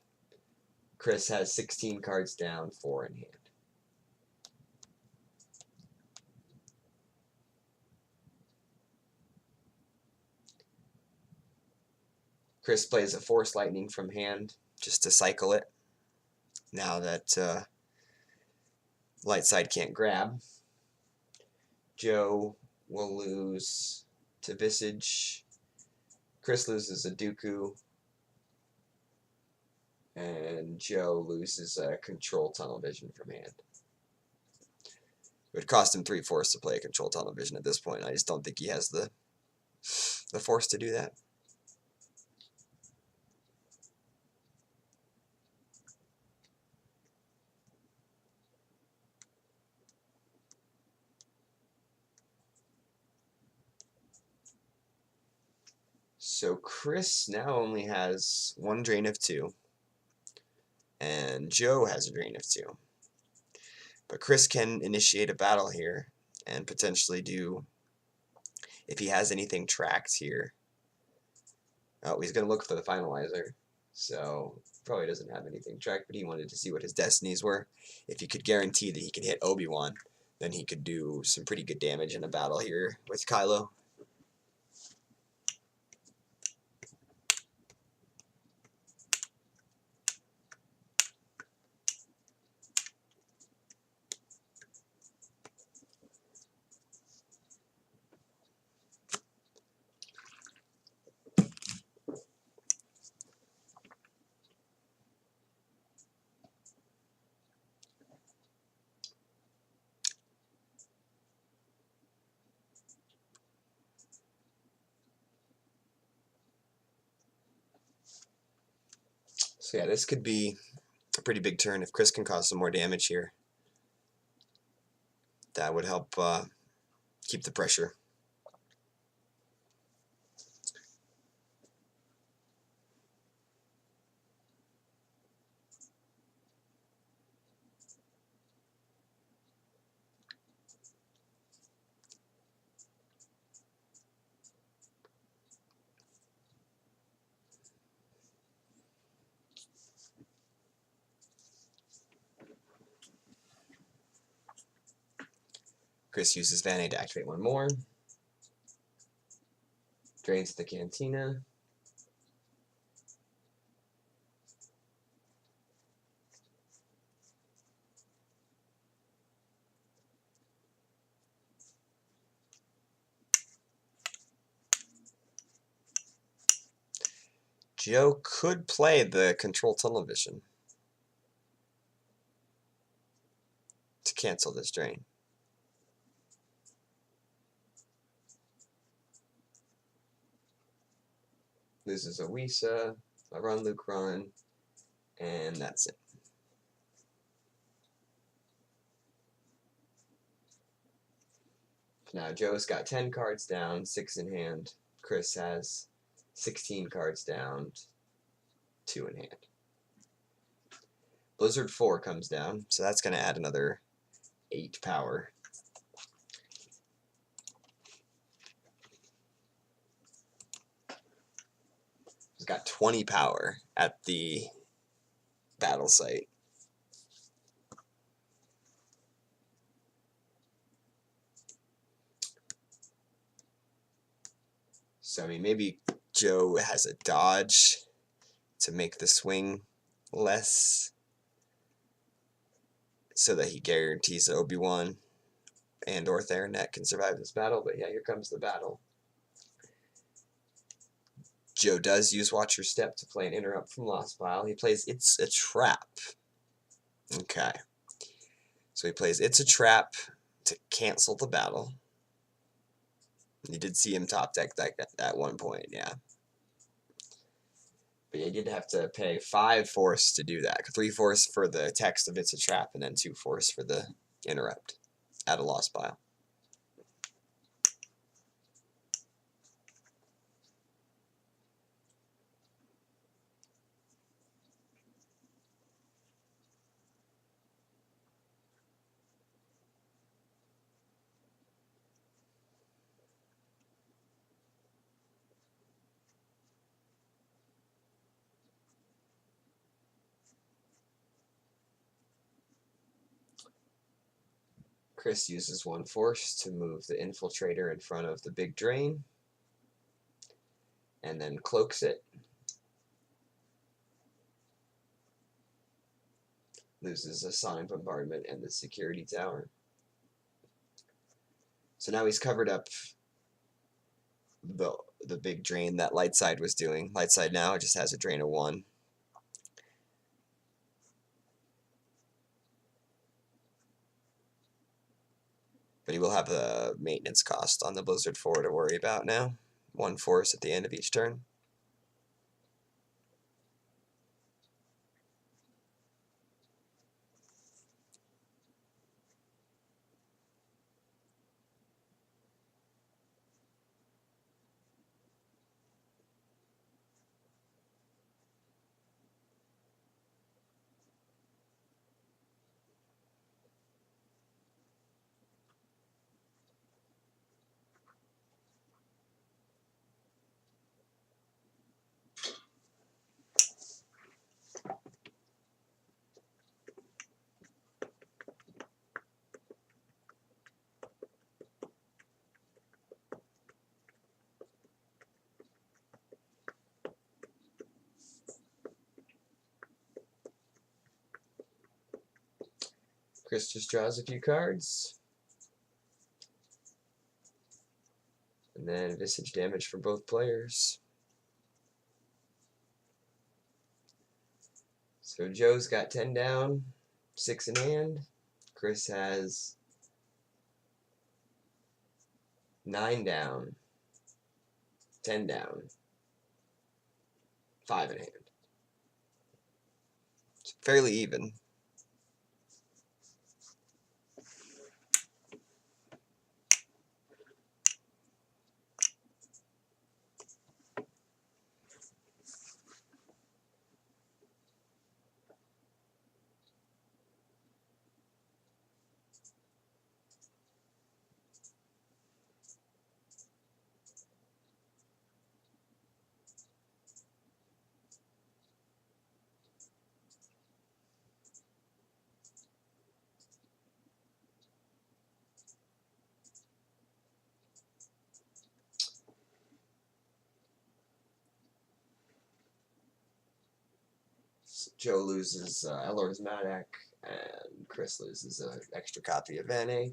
Chris has 16 cards down, 4 in hand. Chris plays a Force Lightning from hand just to cycle it, now that light side can't grab. Joe will lose to Visage. Chris loses a Dooku. And Joe loses a Control Tunnel Vision from hand. It would cost him 3 force to play a Control Tunnel Vision at this point. I just don't think he has the force to do that. So Chris now only has 1 drain of 2. And Joe has a drain of 2. But Chris can initiate a battle here and potentially do, if he has anything tracked here. Oh, he's going to look for the finalizer. So probably doesn't have anything tracked, but he wanted to see what his destinies were. If he could guarantee that he could hit Obi-Wan, then he could do some pretty good damage in a battle here with Kylo. So yeah, this could be a pretty big turn. If Chris can cause some more damage here, that would help keep the pressure. Chris uses Vanny to activate one more. Drains the Cantina. Joe could play the Control Tunnel Vision to cancel this drain. Loses a Wisa, a Run Luke Run, and that's it. Now Joe's got 10 cards down, 6 in hand. Chris has 16 cards down, 2 in hand. Blizzard 4 comes down, so that's going to add another 8 power. He's got 20 power at the battle site. So, I mean, maybe Joe has a dodge to make the swing less so that he guarantees that Obi-Wan and or Theranet can survive this battle. But yeah, here comes the battle. Joe does use Watch Your Step to play an interrupt from Lost Pile. He plays It's a Trap. Okay. So he plays It's a Trap to cancel the battle. You did see him top deck that at one point, yeah. But you did have to pay 5 force to do that. 3 force for the text of It's a Trap, and then 2 force for the interrupt at a Lost Pile. Chris uses 1 force to move the Infiltrator in front of the big drain, and then cloaks it. Loses a Sonic Bombardment and the Security Tower. So now he's covered up the big drain that Lightside was doing. Lightside now just has a drain of 1. But he will have a maintenance cost on the Blizzard 4 to worry about now. 1 force at the end of each turn. Chris just draws a few cards. And then Visage damage for both players. So Joe's got 10 down, 6 in hand. Chris has 9 down, 10 down, 5 in hand. fairly even. Joe loses Arebelspy, and Chris loses an extra copy of NA.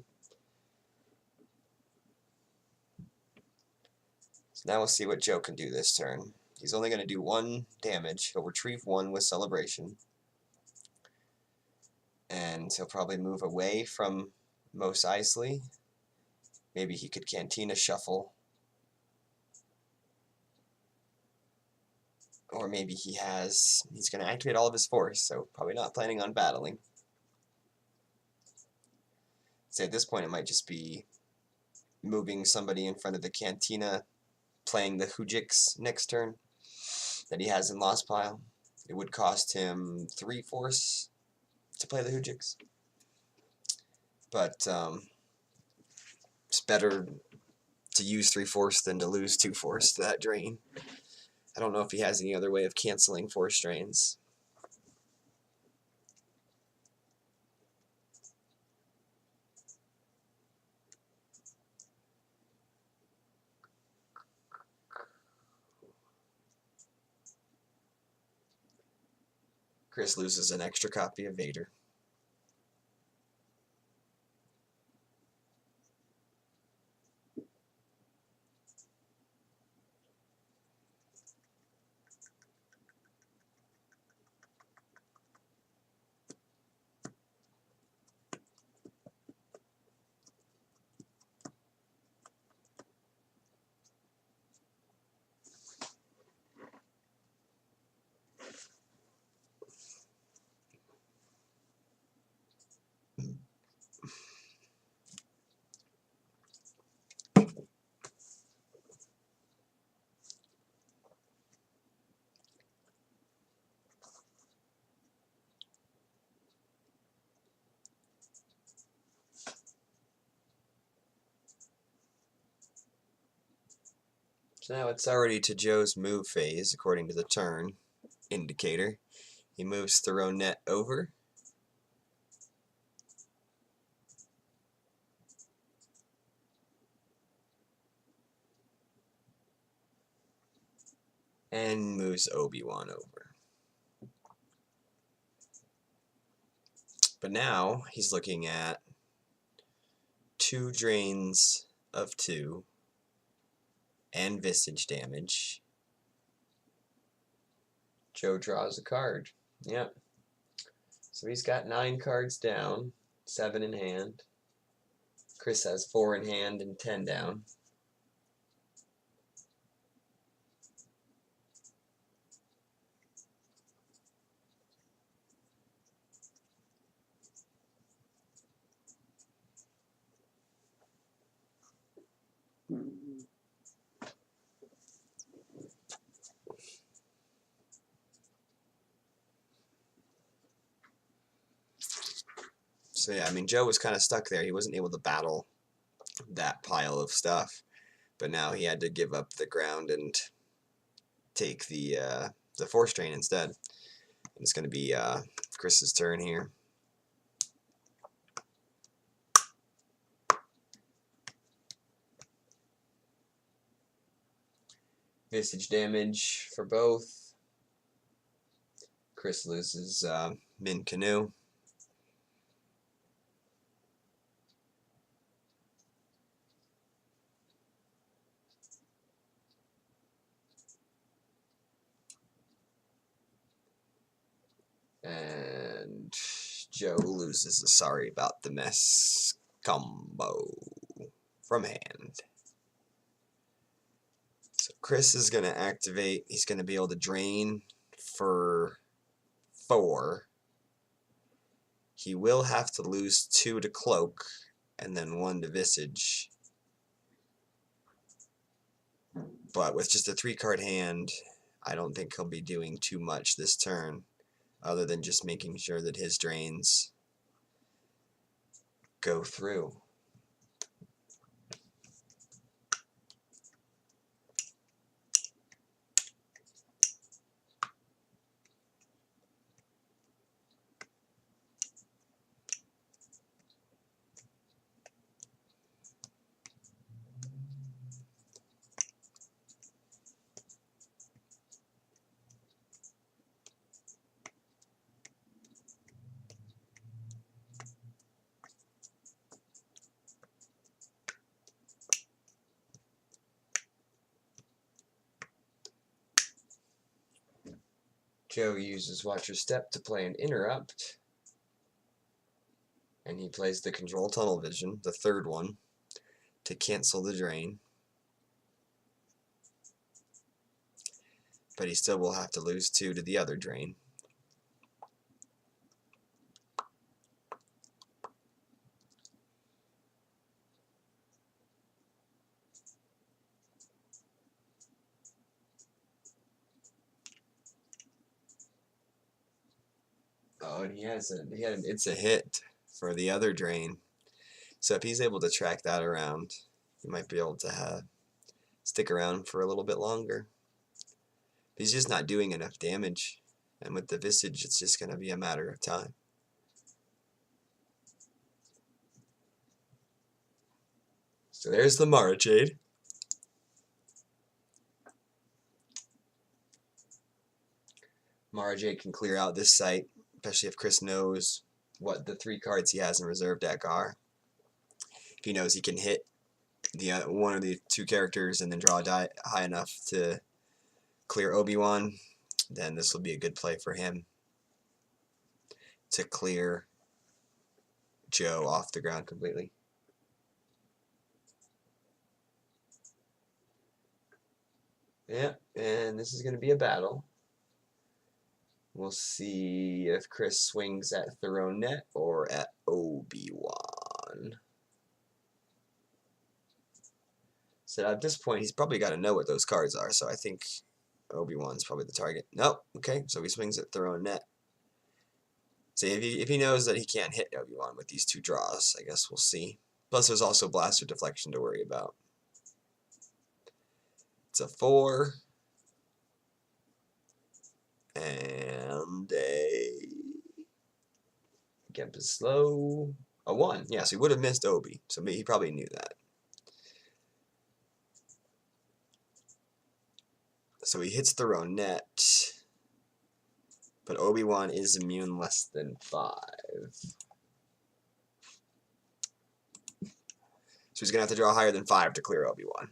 So now we'll see what Joe can do this turn. He's only going to do 1 damage. He'll retrieve 1 with Celebration. And he'll probably move away from Mos Eisley. Maybe he could Cantina Shuffle. Or maybe he's going to activate all of his force, so probably not planning on battling. So at this point it might just be moving somebody in front of the Cantina, playing the Hujix next turn that he has in Lost Pile. It would cost him 3 force to play the Hujix. But it's better to use 3 force than to lose 2 force to that drain. I don't know if he has any other way of canceling force drains. Chris loses an extra copy of Vader. So now it's already to Joe's move phase, according to the turn indicator. He moves Theronet over. And moves Obi-Wan over. But now he's looking at 2 drains of 2 and Visage damage. Joe draws a card. Yep. So he's got 9 cards down, 7 in hand. Chris has 4 in hand and 10 down. So yeah, I mean, Joe was kind of stuck there. He wasn't able to battle that pile of stuff, but now he had to give up the ground and take the force drain instead. And it's going to be Chris's turn here. Visage damage for both. Chris loses Min Canoe. And Joe loses a Sorry About the Mess combo from hand. So Chris is going to activate. He's going to be able to drain for 4 He will have to lose 2 to Cloak, and then 1 to Visage. But with just a 3-card hand, I don't think he'll be doing too much this turn, other than just making sure that his drains go through. Joe uses Watcher Step to play an Interrupt, and he plays the Control Tunnel Vision, the 3rd one, to cancel the drain. But he still will have to lose 2 to the other drain. Oh, and it's a hit for the other drain. So if he's able to track that around, he might be able to stick around for a little bit longer. He's just not doing enough damage, and with the Visage, it's just going to be a matter of time. So there's the Mara Jade. Mara Jade can clear out this site, especially if Chris knows what the 3 cards he has in reserve deck are. If he knows he can hit the one of the 2 characters and then draw a die high enough to clear Obi-Wan, then this will be a good play for him to clear Joe off the ground completely. Yeah, and this is going to be a battle. We'll see if Chris swings at Thronet or at Obi-Wan. So at this point, he's probably got to know what those cards are, so I think Obi-Wan's probably the target. Nope, okay, so he swings at Thronet. So if he knows that he can't hit Obi-Wan with these 2 draws, I guess we'll see. Plus, there's also Blaster Deflection to worry about. It's a 4. And a Gemp is slow. A 1. Yeah, so he would have missed Obi. So he probably knew that. So he hits Thronet. But Obi-Wan is immune less than 5. So he's going to have to draw higher than 5 to clear Obi-Wan.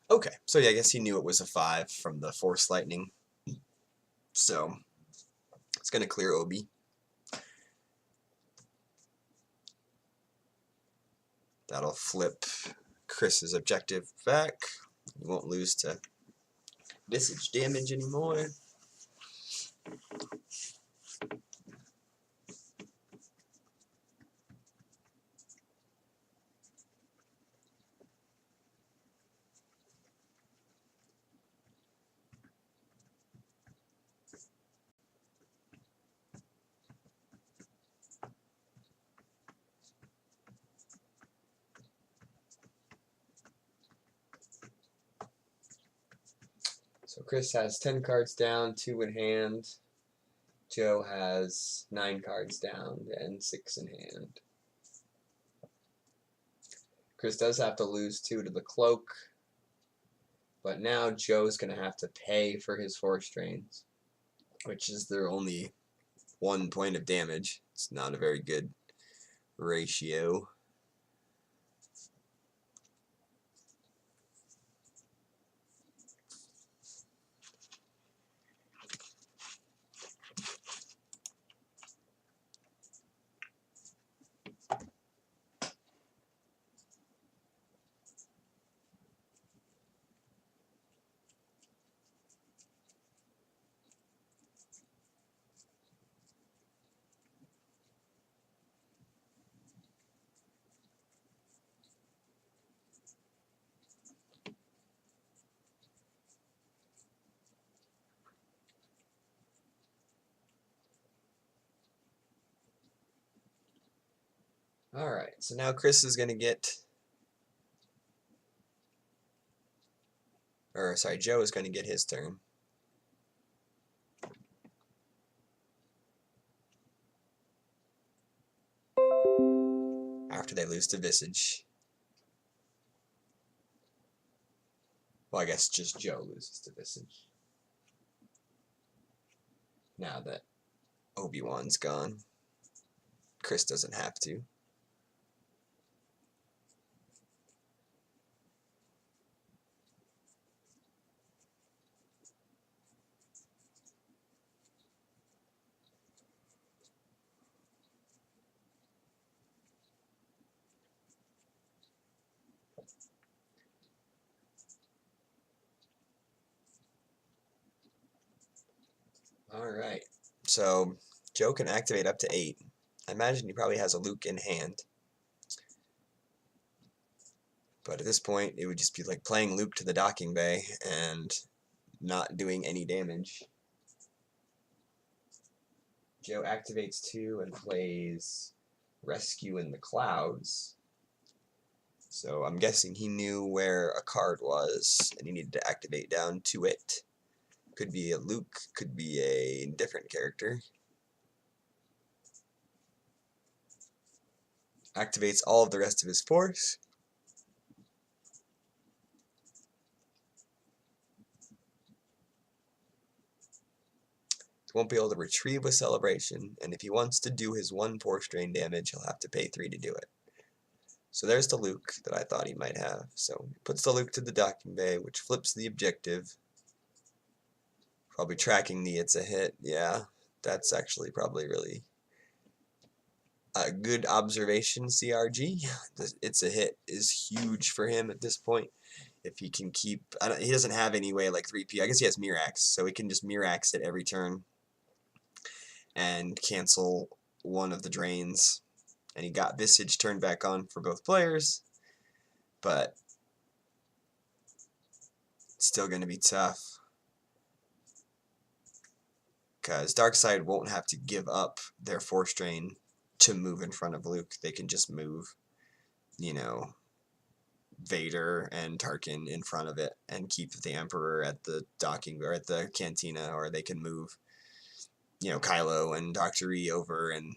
Okay, so yeah, I guess he knew it was a 5 from the Force Lightning. So it's going to clear Obi. That'll flip Chris's objective back. He won't lose to Visage damage anymore. So Chris has 10 cards down, 2 in hand. Joe has 9 cards down and 6 in hand. Chris does have to lose 2 to the Cloak, but now Joe's going to have to pay for his Force Drains, which is their only 1 point of damage. It's not a very good ratio. Alright, so now Chris is going to get, or sorry, Joe is going to get his turn. After they lose to Visage. Well, I guess just Joe loses to Visage. Now that Obi-Wan's gone. Chris doesn't have to. Alright, so Joe can activate up to 8. I imagine he probably has a Luke in hand. But at this point, it would just be like playing Luke to the docking bay and not doing any damage. Joe activates 2 and plays Rescue in the Clouds. So I'm guessing he knew where a card was, and he needed to activate down to it. Could be a Luke, could be a different character. Activates all of the rest of his force. Won't be able to retrieve with Celebration, and if he wants to do his 1 force drain damage, he'll have to pay 3 to do it. So there's the Luke that I thought he might have. So he puts the Luke to the docking bay, which flips the objective. Probably tracking the it's a hit. Yeah, that's actually probably really a good observation, CRG. It's a hit is huge for him at this point. If he can keep, he doesn't have any way like 3P. I guess he has Mirax, so he can just Mirax it every turn and cancel one of the drains. And he got Visage turned back on for both players, but it's still going to be tough because Darkseid won't have to give up their force drain to move in front of Luke. They can just move, you know, Vader and Tarkin in front of it and keep the Emperor at the docking or at the cantina, or they can move, you know, Kylo and Dr. E over and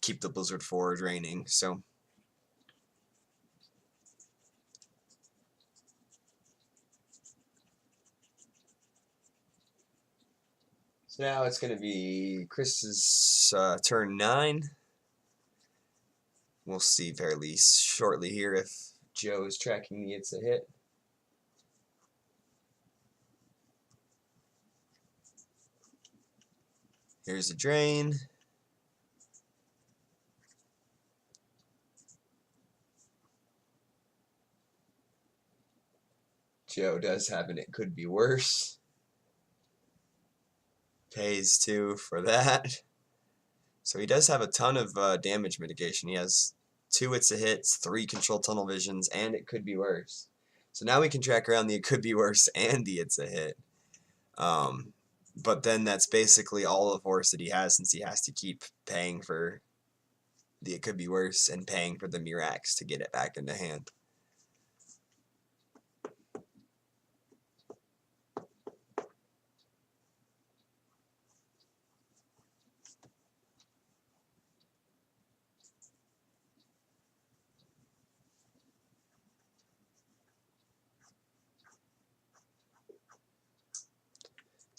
keep the Blizzard 4 draining. So now it's going to be Chris's turn 9. We'll see fairly shortly here if Joe is tracking the it's a hit. Here's a drain. Joe does have an it could be worse. Pays 2 for that. So he does have a ton of damage mitigation. He has 2 it's a hits, 3 control tunnel visions, and it could be worse. So now we can track around the it could be worse and the it's a hit. But then that's basically all the force that he has, since he has to keep paying for the it could be worse and paying for the Mirax to get it back into hand.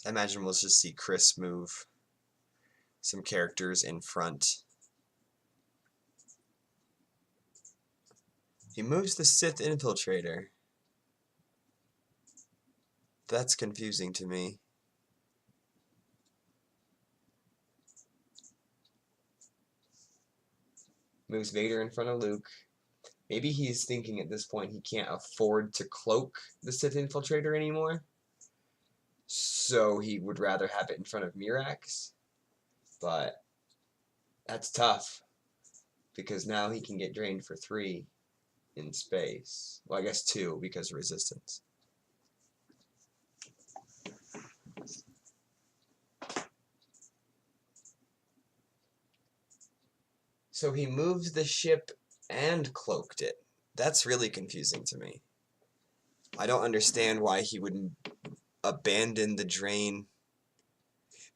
I imagine we'll just see Chris move some characters in front. He moves the Sith Infiltrator. That's confusing to me. Moves Vader in front of Luke. Maybe he's thinking at this point he can't afford to cloak the Sith Infiltrator anymore. So he would rather have it in front of Mirax. But that's tough, because now he can get drained for 3 in space. Well, I guess 2 because of resistance. So he moved the ship and cloaked it. That's really confusing to me. I don't understand why he would abandon the drain.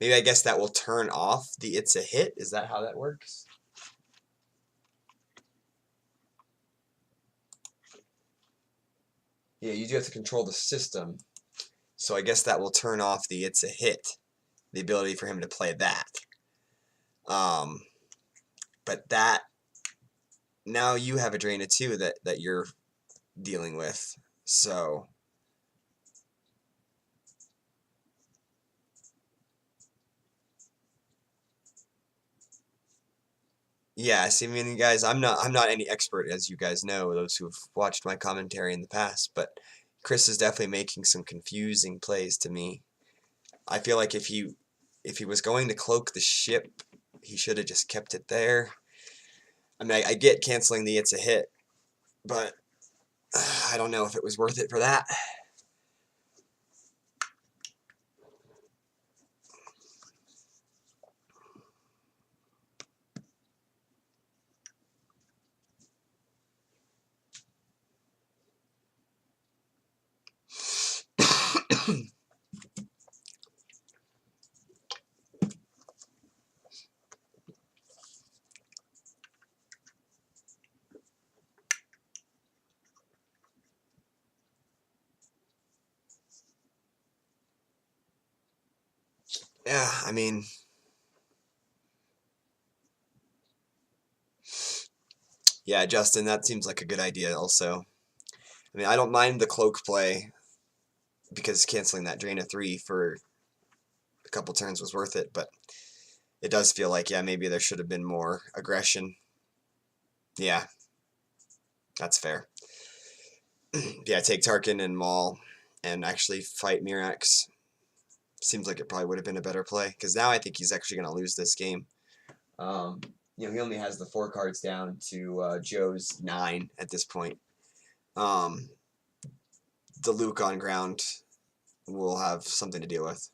Maybe I guess that will turn off the it's a hit. Is that how that works? Yeah, you do have to control the system. So I guess that will turn off the it's a hit. The ability for him to play that. But that, now you have a Draina too that you're dealing with. So yeah, see, I mean, guys, I'm not any expert, as you guys know, those who've watched my commentary in the past, but Chris is definitely making some confusing plays to me. I feel like if he was going to cloak the ship, he should have just kept it there. I mean, I get canceling the it's a hit, but I don't know if it was worth it for that. Yeah, I mean, yeah, Justin, that seems like a good idea also. I mean, I don't mind the cloak play because canceling that drain of 3 for a couple turns was worth it, but it does feel like, yeah, maybe there should have been more aggression. Yeah, that's fair. Yeah, take Tarkin and Maul and actually fight Mirax. Seems like it probably would have been a better play, because now I think he's actually going to lose this game. You know, he only has the 4 cards down to Joe's 9 at this point. The Luke on ground will have something to deal with.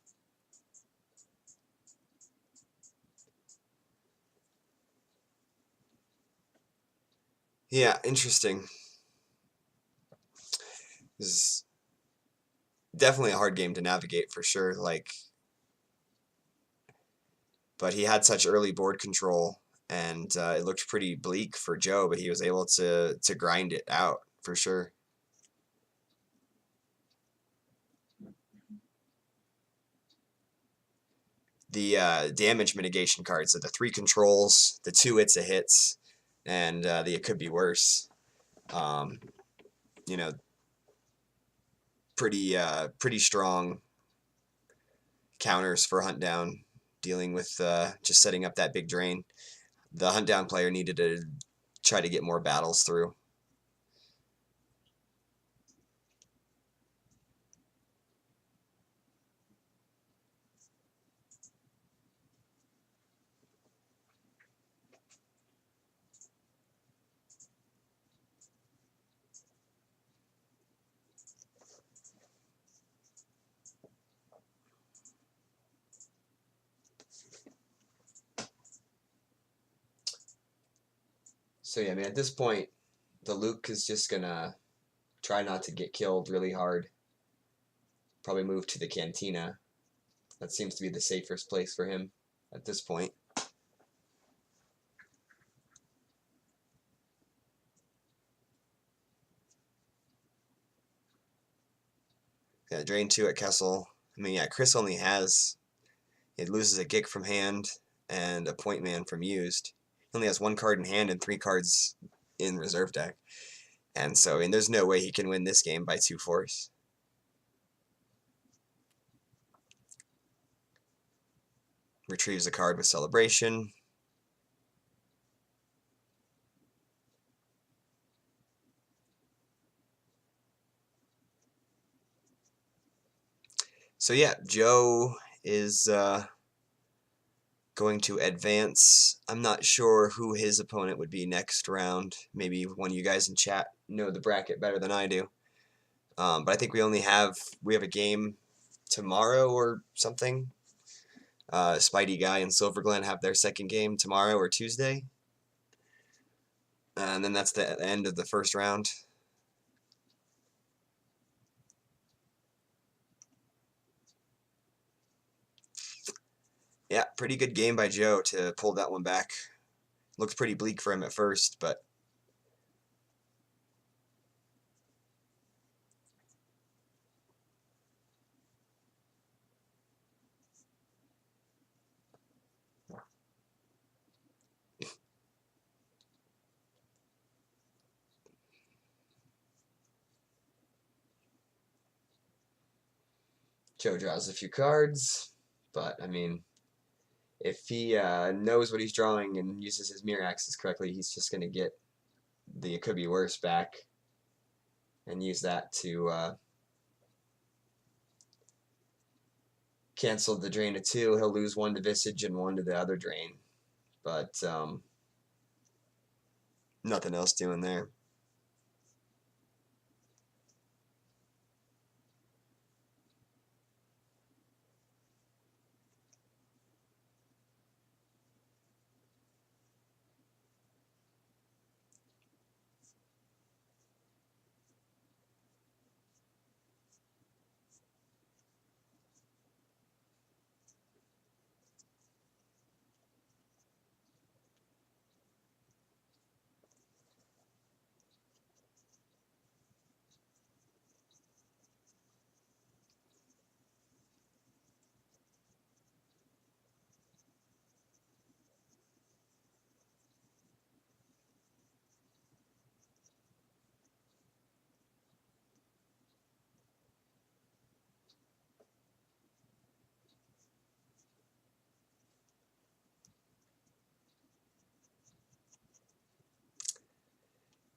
Yeah, interesting. This is definitely a hard game to navigate for sure. Like, but he had such early board control, and it looked pretty bleak for Joe, but he was able to grind it out for sure. The damage mitigation cards are the 3 controls, the 2 it's a hits, and the it could be worse. You know, pretty strong counters for Hunt Down, dealing with just setting up that big drain. The Hunt Down player needed to try to get more battles through. So yeah, I mean, at this point, the Luke is just gonna try not to get killed really hard. Probably move to the Cantina. That seems to be the safest place for him at this point. Yeah, drain 2 at Kessel. I mean, yeah, Chris only has, it loses a Gick from hand and a Point Man from used. He only has 1 card in hand and 3 cards in reserve deck. And so, I mean, there's no way he can win this game by 2 force. Retrieves a card with Celebration. So yeah, Joe is going to advance. I'm not sure who his opponent would be next round. Maybe one of you guys in chat know the bracket better than I do. But I think we have a game tomorrow or something. Spidey Guy and Silver Glen have their second game tomorrow or Tuesday. And then that's the end of the first round. Yeah, pretty good game by Joe to pull that one back. Looked pretty bleak for him at first, but Joe draws a few cards. But, I mean, if he knows what he's drawing and uses his mirror axis correctly, he's just going to get the It Could Be Worse back and use that to cancel the drain of 2. He'll lose 1 to Visage and 1 to the other drain. But nothing else doing there.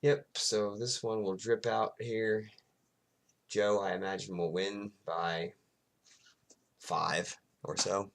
Yep, so this one will drip out here. Joe, I imagine, will win by 5 or so.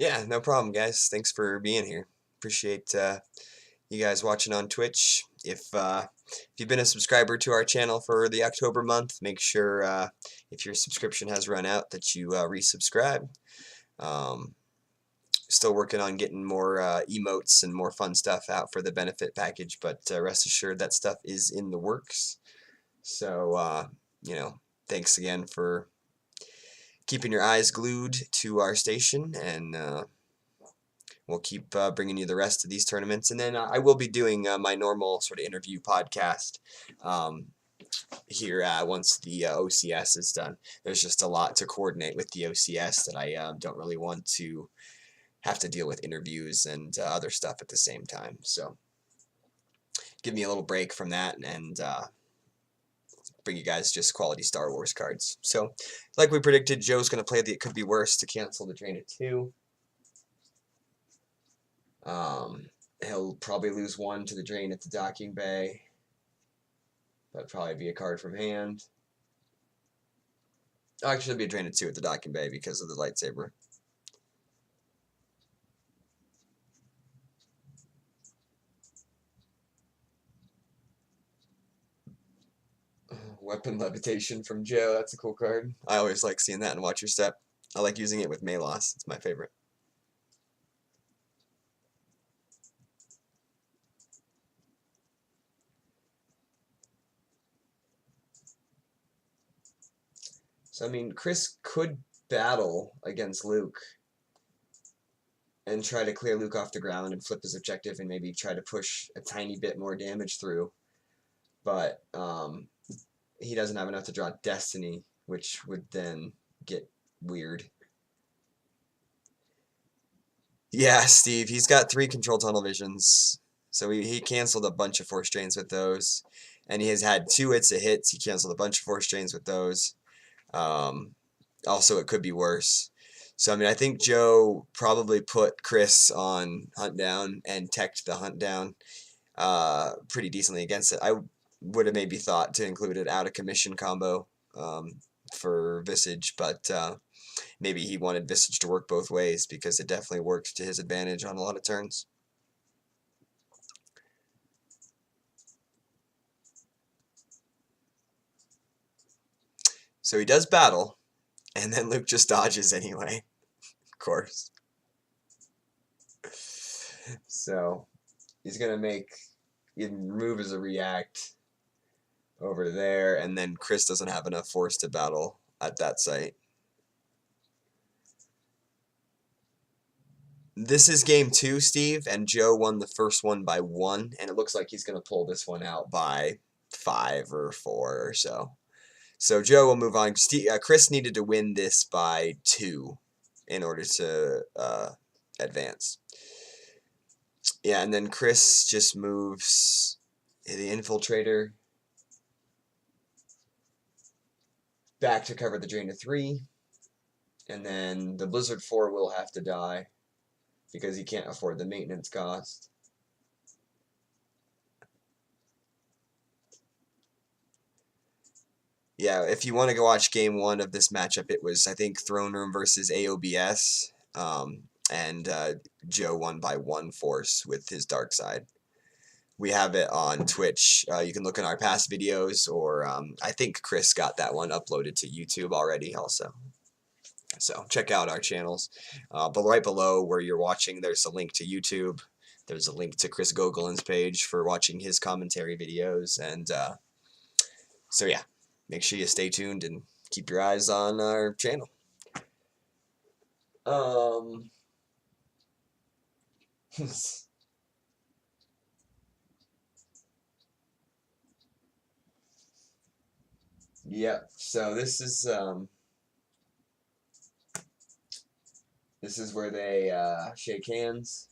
Yeah, no problem, guys. Thanks for being here. Appreciate you guys watching on Twitch. If you've been a subscriber to our channel for the October month, make sure if your subscription has run out that you resubscribe. Still working on getting more emotes and more fun stuff out for the benefit package, but rest assured that stuff is in the works. So, you know, thanks again for keeping your eyes glued to our station, and we'll keep bringing you the rest of these tournaments. And then I will be doing my normal sort of interview podcast here once the OCS is done. There's just a lot to coordinate with the OCS that I don't really want to have to deal with interviews and other stuff at the same time. So give me a little break from that and bring you guys just quality Star Wars cards. So like we predicted, Joe's going to play the It Could Be Worse to cancel the drain of 2. He'll probably lose 1 to the drain at the docking bay. That'd probably be a card from hand. Oh, actually, it'll be a drain of 2 at the docking bay because of the lightsaber. Weapon Levitation from Joe. That's a cool card. I always like seeing that in Watch Your Step. I like using it with Malos. It's my favorite. So, I mean, Chris could battle against Luke and try to clear Luke off the ground and flip his objective and maybe try to push a tiny bit more damage through. But he doesn't have enough to draw Destiny, which would then get weird. Yeah, Steve, he's got 3 control tunnel visions. So he canceled a bunch of force drains with those. And he has had 2 hits of hits. He canceled a bunch of force drains with those. Also, It Could Be Worse. So, I mean, I think Joe probably put Chris on Hunt Down and teched the Hunt Down pretty decently against it. would have maybe thought to include an out of commission combo for Visage, but maybe he wanted Visage to work both ways because it definitely works to his advantage on a lot of turns. So he does battle, and then Luke just dodges anyway, of course. So he's going to move as a react over there, and then Chris doesn't have enough force to battle at that site. This is game 2, Steve, and Joe won the first one by 1, and it looks like he's going to pull this one out by 5 or 4 or so. So Joe will move on. Chris needed to win this by 2 in order to advance. Yeah, and then Chris just moves the Infiltrator back to cover the Drain of 3, and then the Blizzard 4 will have to die because he can't afford the maintenance cost. Yeah, if you want to go watch game 1 of this matchup, it was, I think, Throne Room versus AOBS, and Joe won by 1 force with his dark side. We have it on Twitch. You can look in our past videos, or I think Chris got that one uploaded to YouTube already also. So check out our channels. But right below where you're watching, there's a link to YouTube. There's a link to Chris Gogolin's page for watching his commentary videos. And so yeah, make sure you stay tuned and keep your eyes on our channel. Yep. So this is where they shake hands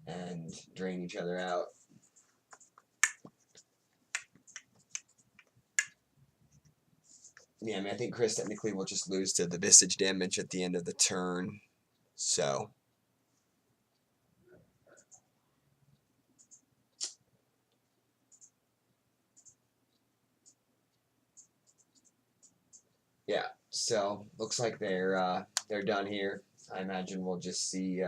and drain each other out. Yeah, I mean, I think Chris technically will just lose to the Visage damage at the end of the turn. So yeah, so looks like they're done here. I imagine we'll just see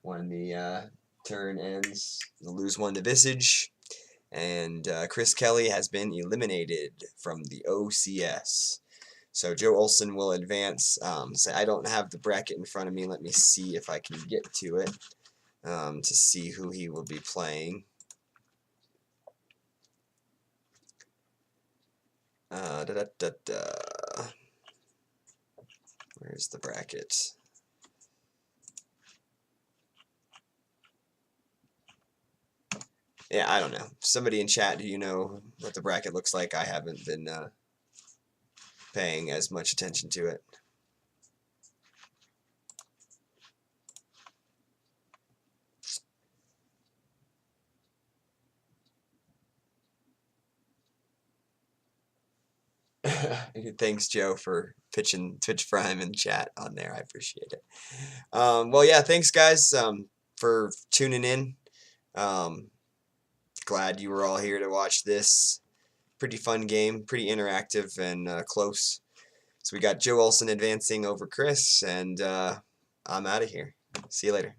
when the turn ends, we'll lose 1 to Visage, and ChrisKelly has been eliminated from the OCS. So Joe Olson will advance. So I don't have the bracket in front of me. Let me see if I can get to it to see who he will be playing. Where's the bracket? Yeah, I don't know. Somebody in chat, do you know what the bracket looks like? I haven't been paying as much attention to it. Thanks, Joe, for pitching Twitch Prime in chat on there. I appreciate it. Well, yeah, thanks, guys, for tuning in. Glad you were all here to watch this. Pretty fun game, pretty interactive and close. So we got Joe Olson advancing over Chris, and I'm out of here. See you later.